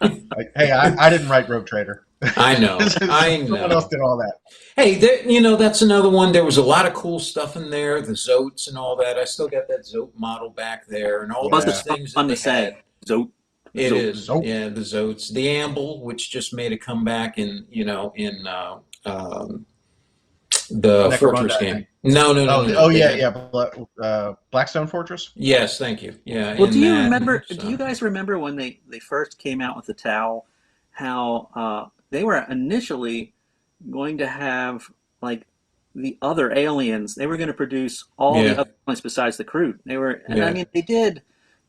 hey, I didn't write Rogue Trader. I know. Someone else did all that. Hey, that's another one. There was a lot of cool stuff in there, the Zotes and all that. I still got that Zote model back there, and all those things. Fun to say, Zote. It is, yeah, the Zotes, the Amble, which just made a comeback in the Fortress game. No. Blackstone Fortress. Yes, thank you. Yeah. Well, do you guys remember when they first came out with the Tau, how they were initially going to have like the other aliens. They were going to produce all the Yeah. other aliens besides the crew. They were, and I Yeah. mean, they did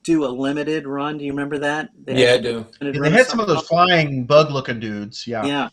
do a limited run. Do you remember that? They Yeah, I actually did do. a limited Yeah, they run of had some some of of those them. flying bug-looking dudes. Yeah, Yeah,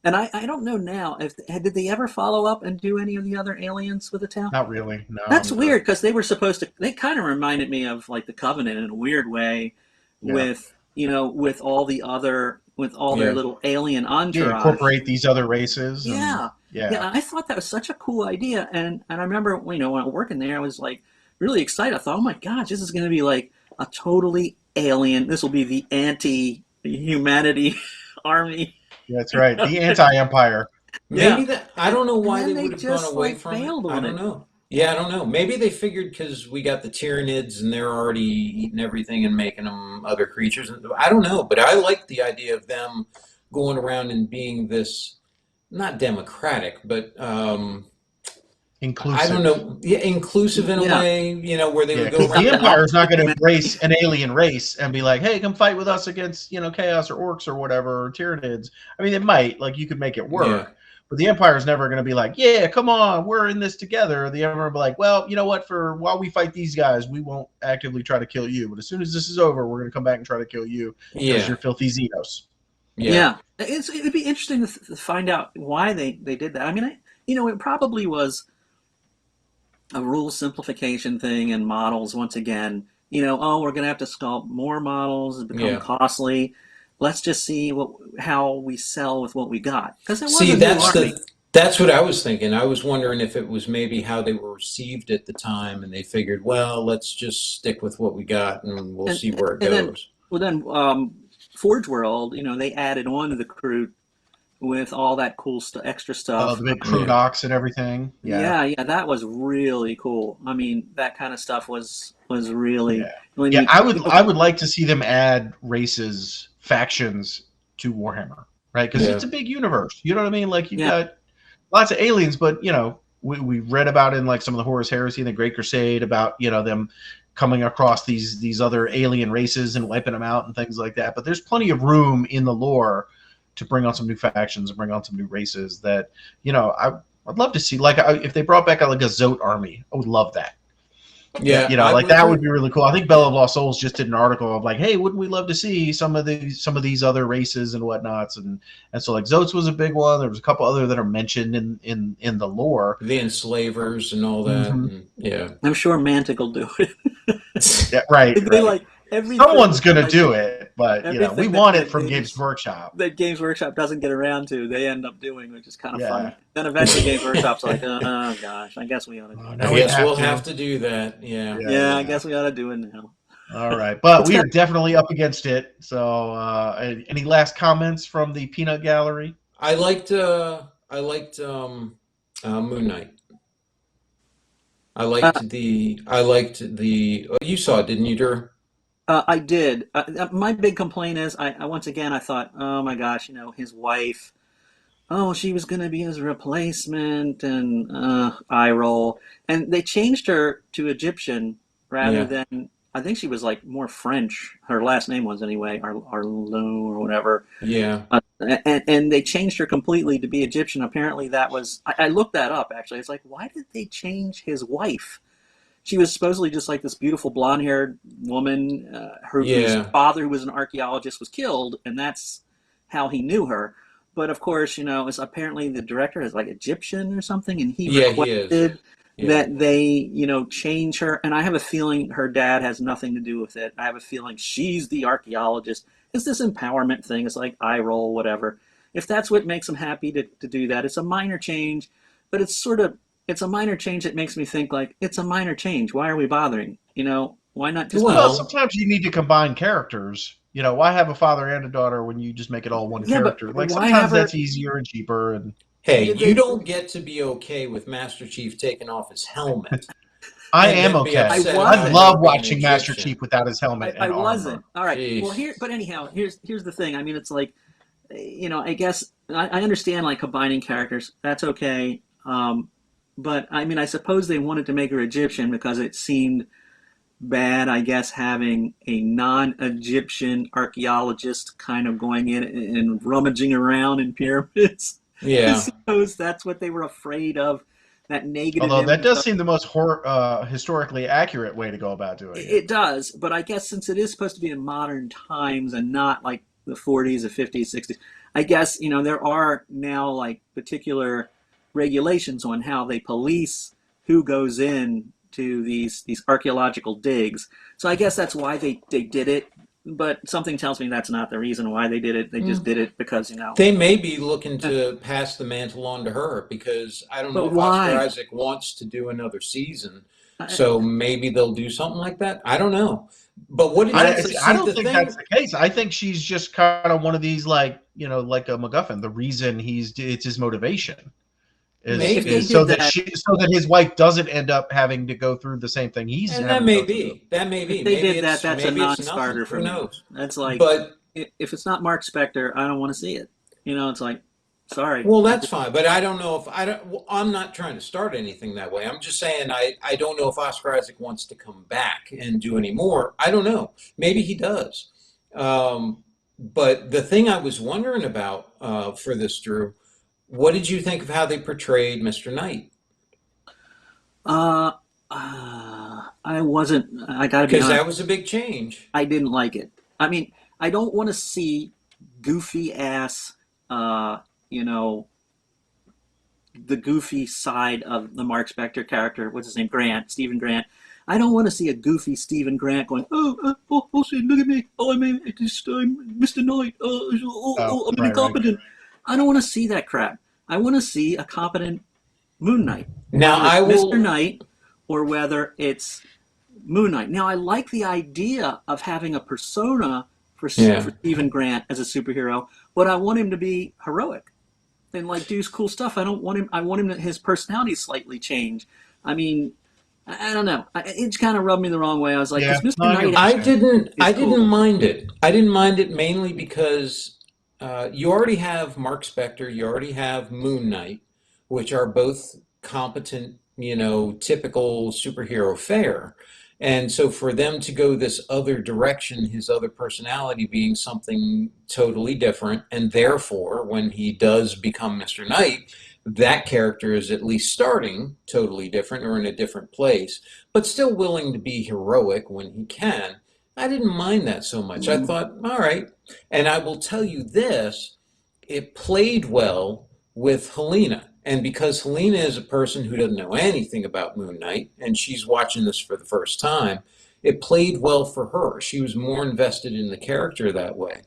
and I don't know now if did they ever follow up and do any of the other aliens with the Tau? not really. No, That's never. weird because they were supposed to. They kind of reminded me of like the Covenant in a weird way, Yeah, with with all the other with all their Yeah. little alien yeah. entourage. Incorporate these other races, and Yeah, yeah, yeah. I thought that was such a cool idea, and I remember when I was working there, I was like really excited. I thought, oh my gosh, this is going to be like a totally alien. This will be the anti-humanity army. that's right. The anti-empire. Maybe Yeah, that, I don't know and why then they they would have gone just away like from it. failed I on don't it. know. Yeah, I don't know. Maybe they figured because we got the Tyranids and they're already eating everything and making them other creatures. I don't know, but I like the idea of them going around and being this, not democratic, but I don't Inclusive. know, yeah, inclusive in a Yeah, way, where they Yeah, would go because the around and Empire is not going to humanity. embrace an alien race and be like, "Hey, come fight with us against Chaos or Orcs or whatever or Tyranids." I mean, it might, like, you could make it yeah, work, but the Empire is never going to be like, "Yeah, come on, we're in this together." The Empire will be like, "Well, you know what? For while we fight these guys, we won't actively try to kill you, but as soon as this is over, we're going to come back and try to kill you because yeah, you're filthy Xenos." yeah. Yeah, it'd be interesting to find out why they did that. I mean, it probably was a rule simplification thing and models once again. Oh, we're going to have to sculpt more models. It's become Yeah. costly. Let's just see how we sell with what we got because it was See, a new army. that's what I was thinking. I was wondering if it was maybe how they were received at the time, and they figured, well, let's just stick with what we got, and we'll and see where it and then goes. Forge World, they added on to the crew with all that cool extra Oh, stuff. the big crew Yeah, docs and everything. Yeah, Yeah, yeah, that was really cool. I mean, that kind of stuff was really yeah, when yeah. you I would like to see them add races, factions to Warhammer, right? Because yeah, it's a big universe. You know what I mean? Like you've yeah, got lots of aliens, but we read about in like some of the Horus Heresy and the Great Crusade about them coming across these other alien races and wiping them out and things like that. But there's plenty of room in the lore to bring on some new factions and bring on some new races that I'd love to see. Like if they brought back like a Zote army, I would love that. yeah. I Like would that would be too. really cool. I think Bell of Lost Souls just did an article of like, hey, wouldn't we love to see some of these other races and whatnots, and so like Zotes was a big one. There was a couple other that are mentioned in the lore. The enslavers and all that, Mm-hmm. and yeah, I'm sure Mantic will do it. Yeah, right, They right. like everything Someone's gonna like do it, but we everything that want it that from Games Games Workshop. that Games Workshop doesn't get around to, they end up doing, which is kind of Yeah. funny. Then eventually Games Workshop's like, oh gosh, I guess we ought to do Oh, it. I now we guess have we'll to. have to do that. Yeah, Yeah, Yeah, I yeah. guess we ought to do it now. All right, but It's we kind are definitely up against it. So, any last comments from the peanut gallery? I liked Moon Knight. of, I liked the. Oh, you saw it, didn't you, Drew? I did. My big complaint is, I once again I thought, oh my gosh, his wife. Oh, she was going to be his replacement, and eye roll. And they changed her to Egyptian rather Yeah, than, I think she was like more French. Her last name was anyway, Arlo or whatever. yeah, And they changed her completely to be Egyptian. Apparently, that was, I looked that up actually. It's like, why did they change his wife? She was supposedly just like this beautiful blonde haired woman whose yeah, father, who was an archaeologist, was killed, and that's how he knew her. But of course, it's apparently the director is like Egyptian or something, and he yeah. He is. requested Yeah, that they, change her. And I have a feeling her dad has nothing to do with it. I have a feeling she's the archaeologist. It's this empowerment thing. It's like eye roll, whatever. If that's what makes them happy to do that, it's a minor change, but it's a minor change that makes me think like it's a minor change. Why are we bothering? Why not just Well, well, sometimes you need to combine characters. Why have a father and a daughter when you just make it all one yeah, but character? Like why have sometimes her? that's easier and cheaper. And hey, you They, don't get to be okay with Master Chief taking off his helmet I and am then be I okay. upset I about wasn't. love her being watching Master Egyptian. Chief without his helmet I and armor. wasn't. All right. Well, Jeez. but anyhow, here's the thing. I mean, it's like, I guess I understand like combining characters. That's okay. But I mean, I suppose they wanted to make her Egyptian because it seemed bad, I guess, having a non-Egyptian archaeologist kind of going in and rummaging around in pyramids. I Yeah. suppose that's what they were afraid of. That negative Although that image does of, seem the most historically accurate way to go about doing it. it does, but I guess since it is supposed to be in modern times and not like the 40s, the 50s, 60s, I guess there are now like particular regulations on how they police who goes in to these archaeological digs. So I guess that's why they did it. But something tells me that's not the reason why they did it. They just did it because They may be looking to pass the mantle on to her, because I don't know But if Oscar why? Isaac wants to do another season. So maybe they'll do something like that. I don't know. But what did you see? I don't think that's the case. I think she's just kind of one of these, like like a MacGuffin. The reason it's his motivation is so that his wife doesn't end up having to go through the same thing he's and having that to may go be. through. That may be. If they maybe did that, that's a non-starter for me. Who knows? That's like, But if it's not Mark Spector, I don't want to see it. It's like, sorry. well, that's fine. But I don't know if I'm not trying to start anything that way. I'm just saying I don't know if Oscar Isaac wants to come back and do any more. I don't know. Maybe he does. But the thing I was wondering about for this, Drew, what did you think of how they portrayed Mr. Knight? I wasn't. I gotta be Because honest. that was a big change. I didn't like it. I mean, I don't want to see goofy ass. The goofy side of the Mark Spector character. What's his name? Stephen Grant. I don't want to see a goofy Stephen Grant going, oh, see, look at me. Oh, I'm Mr. Knight. I'm incompetent. Right. I don't want to see that crap. I want to see a competent Moon Knight. Now, Mr. Knight, or whether it's Moon Knight. Now, I like the idea of having a persona for Stephen Grant as a superhero, but I want him to be heroic and like do cool stuff. I want him to his personality slightly change. I mean, I don't know. It kind of rubbed me the wrong way. I was like, Mr. Knight. I didn't mind it. I didn't mind it mainly because you already have Mark Spector, you already have Moon Knight, which are both competent, typical superhero fare. And so for them to go this other direction, his other personality being something totally different, and therefore when he does become Mr. Knight, that character is at least starting totally different or in a different place, but still willing to be heroic when he can. I didn't mind that so much. I thought, all right. And I will tell you this, it played well with Helena. And because Helena is a person who doesn't know anything about Moon Knight, and she's watching this for the first time, it played well for her. She was more invested in the character that way,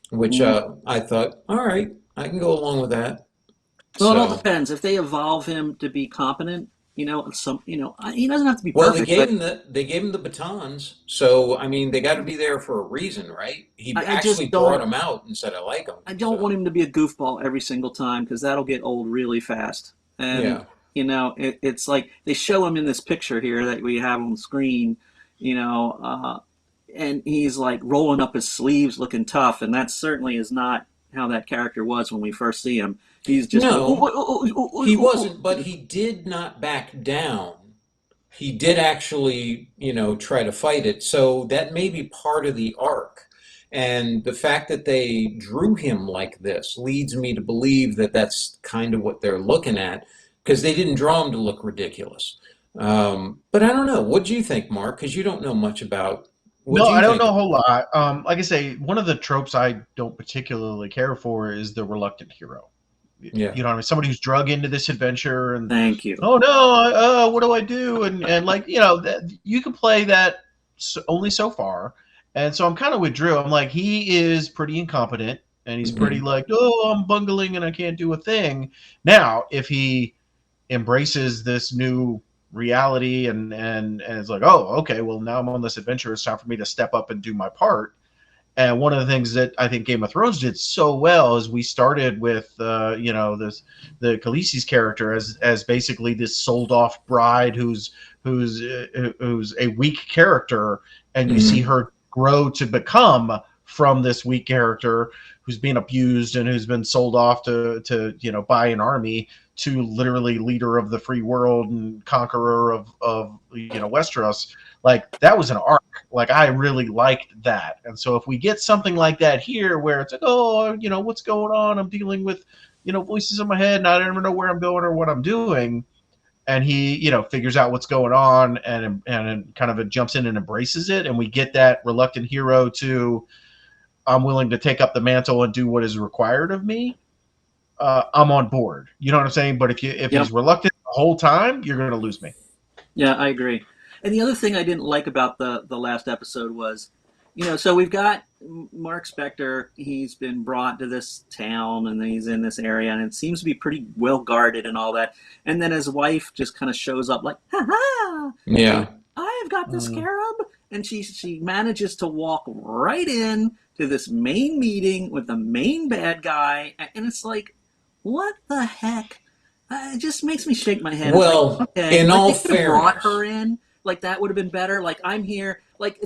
which I thought, all right, I can go along with that. Well, it all depends. If they evolve him to be competent, he doesn't have to be perfect. Well, they gave him the batons, so I mean, they got to be there for a reason, right? He actually brought him out and said, "I like him." I don't want him to be a goofball every single time because that'll get old really fast. And it's like they show him in this picture here that we have on the screen, and he's like rolling up his sleeves, looking tough, and that certainly is not how that character was when we first see him. He's just he wasn't, but he did not back down. He did actually, try to fight it. So that may be part of the arc. And the fact that they drew him like this leads me to believe that that's kind of what they're looking at, because they didn't draw him to look ridiculous. But I don't know. What do you think, Mark? Because you don't know much about. I don't know a whole lot. Like I say, one of the tropes I don't particularly care for is the reluctant hero. Yeah. You know what I mean? Somebody who's drug into this adventure and thank you. Oh no, what do I do? And like, you can play that only so far. And so I'm kind of with Drew. I'm like, he is pretty incompetent and he's pretty like, oh, I'm bungling and I can't do a thing. Now, if he embraces this new reality and it's like, oh, okay, well now I'm on this adventure. It's time for me to step up and do my part. And one of the things that I think Game of Thrones did so well is we started with, the Khaleesi's character as basically this sold off bride who's a weak character, and you see her grow to become from this weak character who's being abused and who's been sold off to buy an army to literally leader of the free world and conqueror of Westeros. Like, that was an arc. Like, I really liked that. And so if we get something like that here where it's like, oh, what's going on? I'm dealing with, voices in my head and I don't even know where I'm going or what I'm doing. And he, figures out what's going on and kind of jumps in and embraces it. And we get that reluctant hero to, I'm willing to take up the mantle and do what is required of me. I'm on board. You know what I'm saying? But if he's reluctant the whole time, you're going to lose me. Yeah, I agree. And the other thing I didn't like about the last episode was, so we've got Mark Spector. He's been brought to this town and he's in this area and it seems to be pretty well guarded and all that. And then his wife just kind of shows up like, ha ha! Yeah. I've got the scarab. And she manages to walk right in to this main meeting with the main bad guy. And it's like, what the heck? It just makes me shake my head. Well, like, okay, in all fairness, brought her in. Like, that would have been better. Like, I'm here. Like,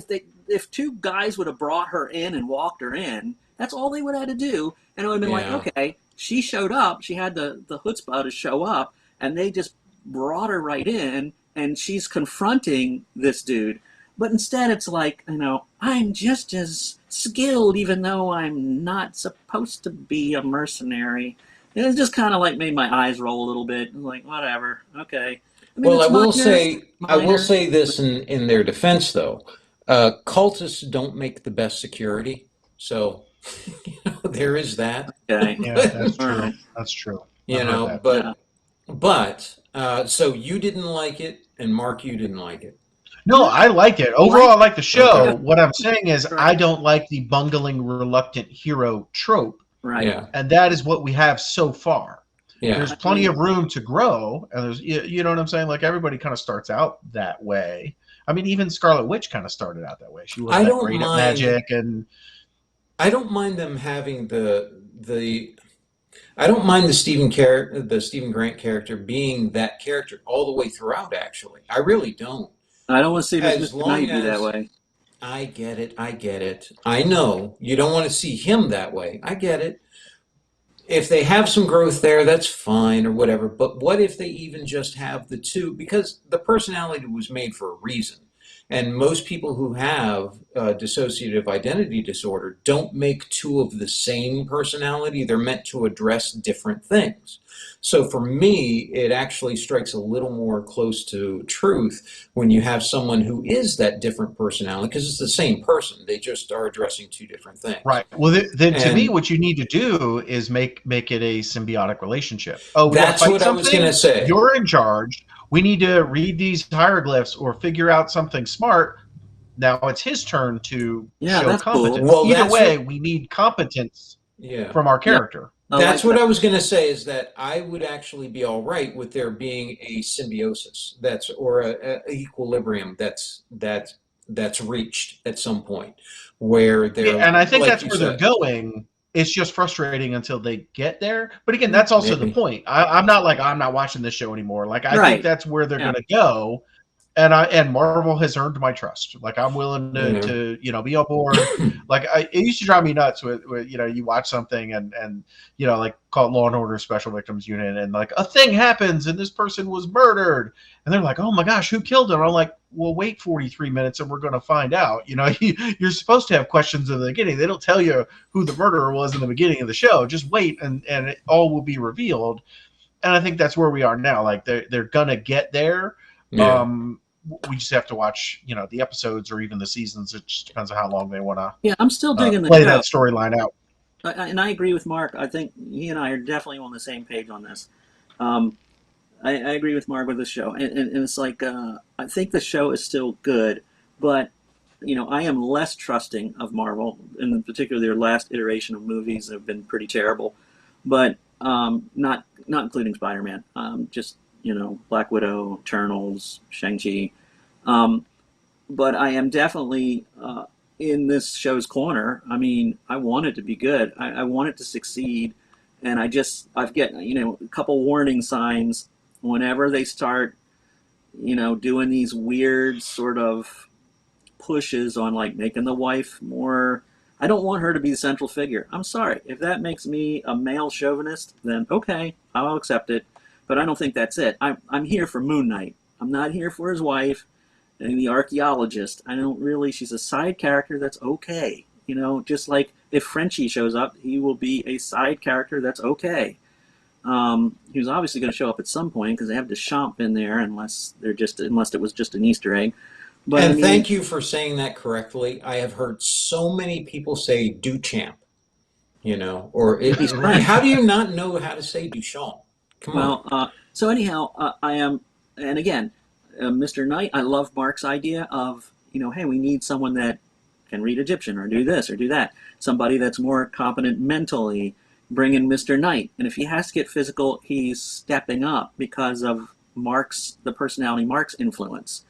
if two guys would have brought her in and walked her in, that's all they would have had to do. And it would have been like, okay, she showed up. She had the chutzpah to show up, and they just brought her right in, and she's confronting this dude. But instead, it's like, I'm just as skilled, even though I'm not supposed to be a mercenary. And it just kind of like made my eyes roll a little bit. Like, whatever, okay. I will say this in their defense, though. Cultists don't make the best security, so there is that. Okay. Yeah, that's true. That's true. But so you didn't like it, and Mark, you didn't like it. No, I like it. Overall, I like the show. Okay. What I'm saying is I don't like the bungling, reluctant hero trope. Right. Yeah. And that is what we have so far. Yeah. There's plenty of room to grow. And there's, you know what I'm saying? Like, everybody kind of starts out that way. I mean, even Scarlet Witch kind of started out that way. She was great at magic. And I don't mind them having I don't mind the Stephen Grant character being that character all the way throughout, actually. I really don't. I don't want to see Mr. Knight be that way. I get it. I know you don't want to see him that way. I get it. If they have some growth there, that's fine or whatever. But what if they even just have the two? Because the personality was made for a reason. And most people who have dissociative identity disorder don't make two of the same personality. They're meant to address different things. So for me, it actually strikes a little more close to truth when you have someone who is that different personality, because it's the same person. They just are addressing two different things. Right. Well, then to me, what you need to do is make it a symbiotic relationship. Oh, that's what I was going to say. You're in charge. We need to read these hieroglyphs or figure out something smart. Now it's his turn to show competence. Cool. Well, either way, we need competence from our character. Yeah. That's what I was going to say, is that I would actually be all right with there being a symbiosis or a equilibrium that's reached at some point where they're. Yeah, and I think that's where they're going. It's just frustrating until they get there. But again, that's also the point. I'm not like, I'm not watching this show anymore. Like, I think that's where they're going to go. And Marvel has earned my trust. Like, I'm willing to be on board. Like, it used to drive me nuts with you watch something and like, call it Law and Order Special Victims Unit, and like a thing happens and this person was murdered and they're like, oh my gosh, who killed him? I'm like, well, wait 43 minutes and we're going to find out. You're supposed to have questions in the beginning. They don't tell you who the murderer was in the beginning of the show. Just wait and it all will be revealed. And I think that's where we are now. Like, they're gonna get there. Yeah. We just have to watch, the episodes or even the seasons. It just depends on how long they want to. Yeah, I'm still digging play that storyline out. And I agree with Mark. I think he and I are definitely on the same page on this. I agree with Mark with this show, and it's like I think the show is still good, but I am less trusting of Marvel, and in particular their last iteration of movies have been pretty terrible, but not including Spider-Man. Just Black Widow, Eternals, Shang-Chi. But I am definitely in this show's corner. I mean, I want it to be good. I want it to succeed. And I've get, a couple warning signs whenever they start, doing these weird sort of pushes on like making the wife more. I don't want her to be the central figure. I'm sorry. If that makes me a male chauvinist, then okay, I'll accept it. but I don't think that's it. I'm here for Moon Knight. I'm not here for his wife and the archaeologist. I don't really. She's a side character that's okay. Just like if Frenchie shows up, he will be a side character that's okay. He was obviously going to show up at some point because they have Deschamps in there, unless it was just an Easter egg. But and thank you for saying that correctly. I have heard so many people say Duchamp, how do you not know how to say Duchamp? Come on. So anyhow, I am, and again, Mr. Knight, I love Mark's idea of, hey, we need someone that can read Egyptian or do this or do that. Somebody that's more competent mentally, bring in Mr. Knight. And if he has to get physical, he's stepping up because of the personality Mark's influence.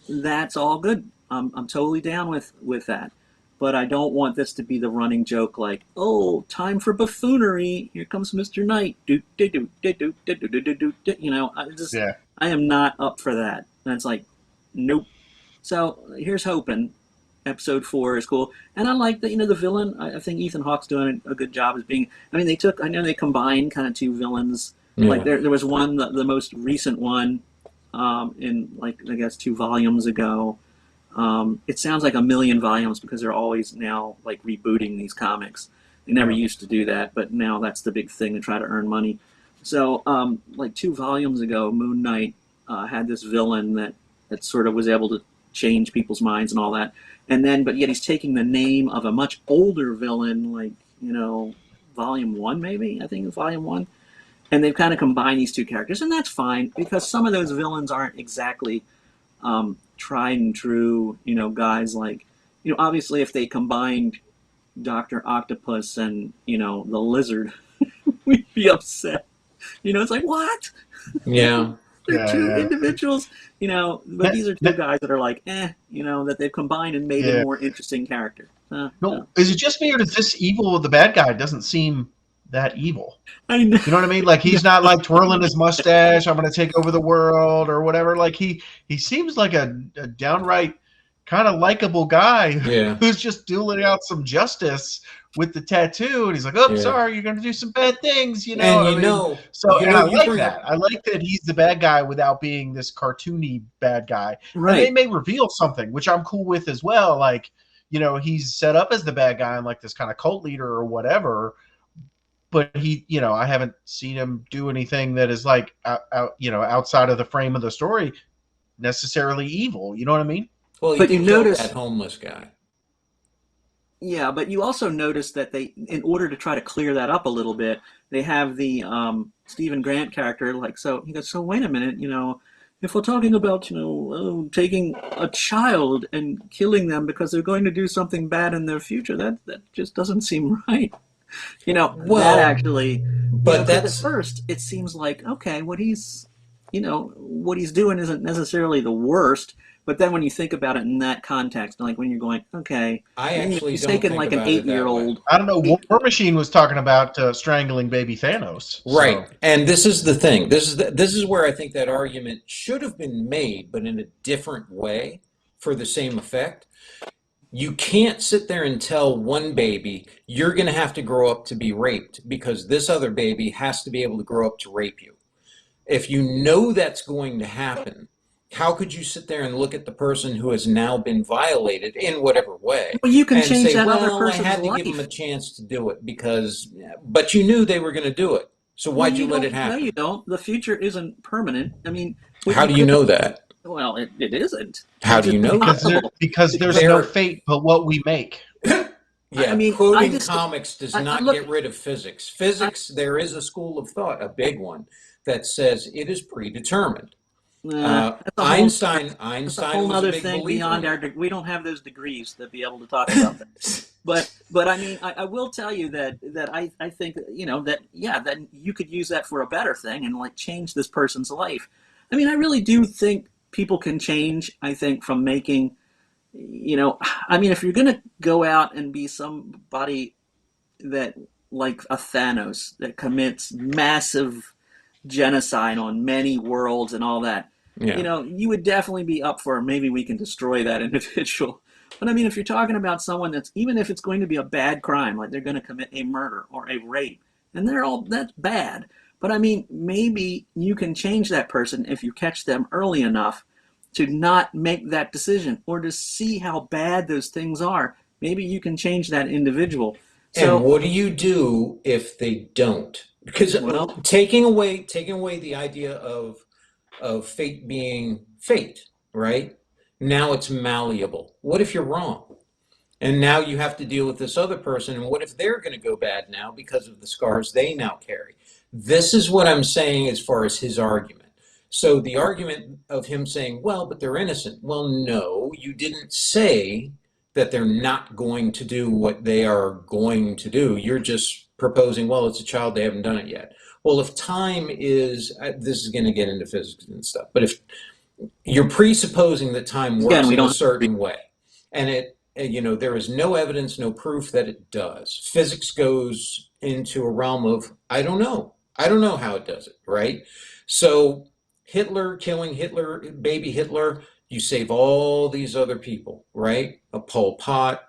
That's all good. I'm totally down with that. But I don't want this to be the running joke like, oh, time for buffoonery. Here comes Mr. Knight. I am not up for that. And it's like, nope. So here's hoping. Episode 4 is cool, and I like that. The villain. I think Ethan Hawke's doing a good job as being. I mean, I know they combined kind of two villains. Yeah. Like there was one, the most recent one, in I guess 2 volumes ago. It sounds like a million volumes because they're always now rebooting these comics. They never used to do that, but now that's the big thing to try to earn money. So 2 volumes ago, Moon Knight had this villain that sort of was able to change people's minds and all that. But yet he's taking the name of a much older villain, volume 1 maybe, I think it's volume 1. And they've kind of combined these 2 characters, and that's fine, because some of those villains aren't exactly tried and true, guys obviously if they combined Dr. Octopus and, the Lizard, we'd be upset. It's like, what? Yeah. They're 2 individuals, but these are 2 guys that are that they've combined and made a more interesting character. No, is it just me, or does this evil of the bad guy doesn't seem that evil? I know. You know what I mean? He's not twirling his mustache, I'm going to take over the world or whatever. He seems like a downright kind of likable guy who's just dueling out some justice with the tattoo, and he's like, "Oh, sorry, you're going to do some bad things," And I like that. I like that he's the bad guy without being this cartoony bad guy. Right. And they may reveal something, which I'm cool with as well. He's set up as the bad guy and this kind of cult leader or whatever, but he, I haven't seen him do anything that is outside of the frame of the story necessarily evil. You know what I mean? Well, you notice that homeless guy. Yeah, but you also notice that they, in order to try to clear that up a little bit, they have the Stephen Grant character, so he goes, so wait a minute, if we're talking about, taking a child and killing them because they're going to do something bad in their future, that just doesn't seem right. That actually, but at first it seems like, okay, what he's doing isn't necessarily the worst. But then when you think about it in that context, when you're going, okay, he's taking an 8-year-old. I don't know. War Machine was talking about strangling baby Thanos. Right. So. And this is the thing. This is where I think that argument should have been made, but in a different way for the same effect. You can't sit there and tell one baby, you're going to have to grow up to be raped because this other baby has to be able to grow up to rape you. If you know that's going to happen, how could you sit there and look at the person who has now been violated in whatever way? Well, you can and change say, that well, other person's I had to life. give them a chance to do it but you knew they were going to do it. So why'd you let it happen? No, you don't. The future isn't permanent. I mean, how do you know that? Well, it isn't. How do you know that? Because there's no fate but what we make. Yeah, I mean, quoting comics does not get rid of physics. Physics, there is a school of thought, a big one, that says it is predetermined. Einstein was a big believer. Beyond we don't have those degrees to be able to talk about that. But I mean, I will tell you that I think that you could use that for a better thing and change this person's life. I mean, I really do think people can change. I think from making, I mean, if you're going to go out and be somebody that like a Thanos that commits massive genocide on many worlds and all that, you would definitely be up for maybe we can destroy that individual. But I mean, if you're talking about someone that's, even if it's going to be a bad crime, like they're going to commit a murder or a rape, and that's bad. But I mean, maybe you can change that person if you catch them early enough to not make that decision or to see how bad those things are. Maybe you can change that individual. And what do you do if they don't? Because taking away the idea of fate being fate, right? Now it's malleable. What if you're wrong? And now you have to deal with this other person. And what if they're going to go bad now because of the scars they now carry? This is what I'm saying as far as his argument. So the argument of him saying, well, but they're innocent. Well, no, you didn't say that they're not going to do what they are going to do. You're just proposing, well, it's a child, they haven't done it yet. Well, if time is, this is going to get into physics and stuff, but if you're presupposing that time works in a certain way, and there is no evidence, no proof that it does. Physics goes into a realm of, I don't know how it does it, right? So Hitler, killing Hitler, baby Hitler, you save all these other people, right? Pol Pot,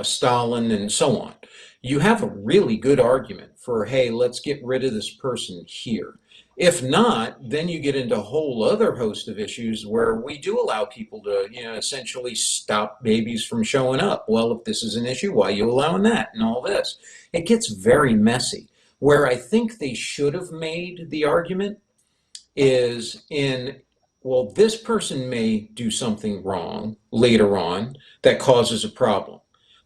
Stalin, and so on. You have a really good argument for, hey, let's get rid of this person here. If not, then you get into a whole other host of issues where we do allow people to, essentially stop babies from showing up. Well, if this is an issue, why are you allowing that and all this? It gets very messy. Where I think they should have made the argument is in, well, this person may do something wrong later on that causes a problem.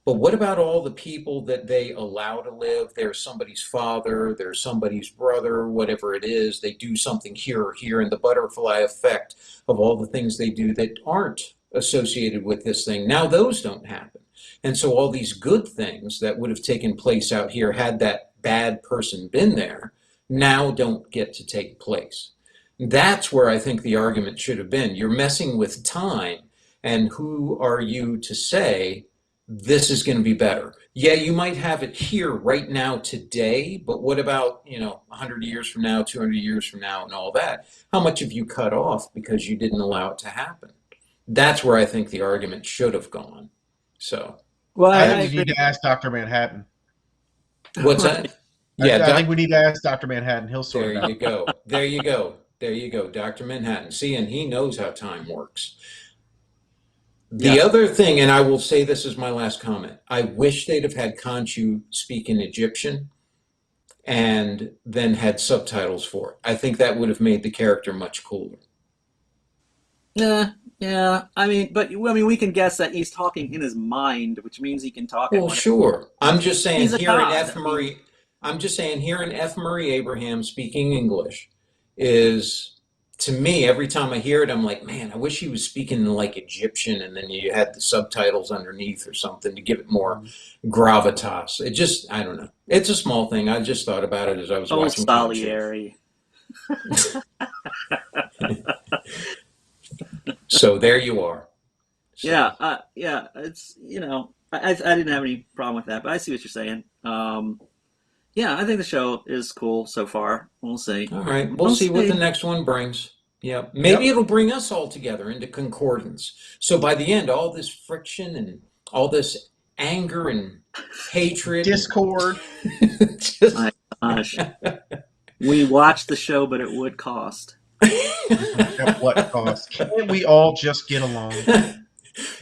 But what about all the people that they allow to live? There's somebody's father, there's somebody's brother, whatever it is. They do something here or here, and the butterfly effect of all the things they do that aren't associated with this thing. Now those don't happen. And so all these good things that would have taken place out here had that bad person been there, now don't get to take place. That's where I think the argument should have been. You're messing with time, and who are you to say this is going to be better? Yeah, you might have it here right now today, but what about, 100 years from now, 200 years from now, and all that? How much have you cut off because you didn't allow it to happen? That's where I think the argument should have gone. So, well, I think you need to ask Dr. Manhattan. What's that? Yeah, I think we need to ask Dr. Manhattan. He'll sort it out. There you go, Dr. Manhattan. See, and he knows how time works. The other thing, and I will say this is my last comment, I wish they'd have had Khonshu speak in Egyptian and then had subtitles for it. I think that would have made the character much cooler. Yeah. I mean, we can guess that he's talking in his mind, which means he can talk. Well, sure. I'm just saying hearing F. Murray Abraham speaking English is, to me, every time I hear it, I'm like, man, I wish he was speaking like Egyptian, and then you had the subtitles underneath or something to give it more gravitas. It just, I don't know. It's a small thing. I just thought about it as I was watching. Salieri. So there you are. So. Yeah. It's, I didn't have any problem with that, but I see what you're saying. Yeah, I think the show is cool so far. We'll see. All right. We'll see what the next one brings. Yeah. Maybe it'll bring us all together into concordance. So by the end, all this friction and all this anger and hatred. Discord. My gosh. We watched the show, but it would cost. At what cost? Can't we all just get along?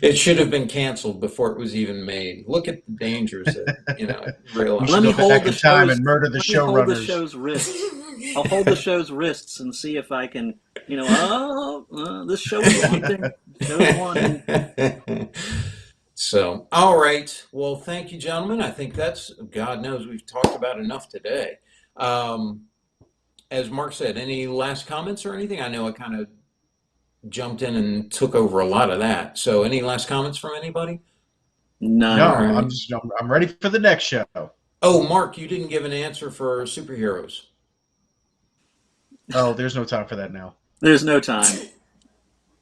It should have been canceled before it was even made. Look at the dangers that, realize. Let me hold the time and murder the showrunners. The show's wrists. I'll hold the show's wrists and see if I can, this show is wanting. Show's wanting. So, all right. Well, thank you, gentlemen. I think that's, God knows, we've talked about enough today. As Mark said, any last comments or anything? I know I kind of jumped in and took over a lot of that. So any last comments from anybody? No, right. I'm ready for the next show. Oh, Mark, you didn't give an answer for superheroes. Oh, there's no time for that now. There's no time.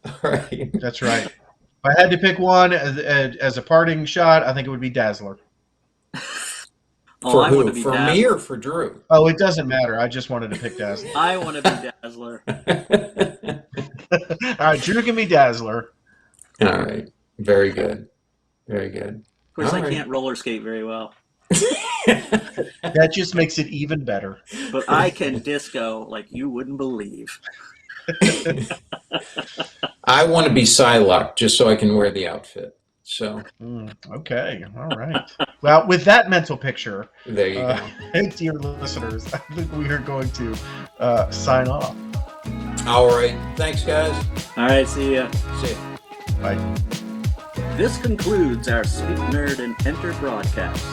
All right. That's right. If I had to pick one as a parting shot, I think it would be Dazzler. For who? For Dazzler. Me or for Drew? Oh, it doesn't matter. I just wanted to pick Dazzler. I want to be Dazzler. All right, Drew can be Dazzler. All right. Very good. Very good. Of course, I can't roller skate very well. That just makes it even better. But I can disco like you wouldn't believe. I want to be Psylocke just so I can wear the outfit. So okay, all right. Well, with that mental picture, there you go. Dear listeners, I think we are going to sign off. All right, thanks, guys. All right, see ya. See ya. Bye. This concludes our Speak Nerd and Enter broadcast.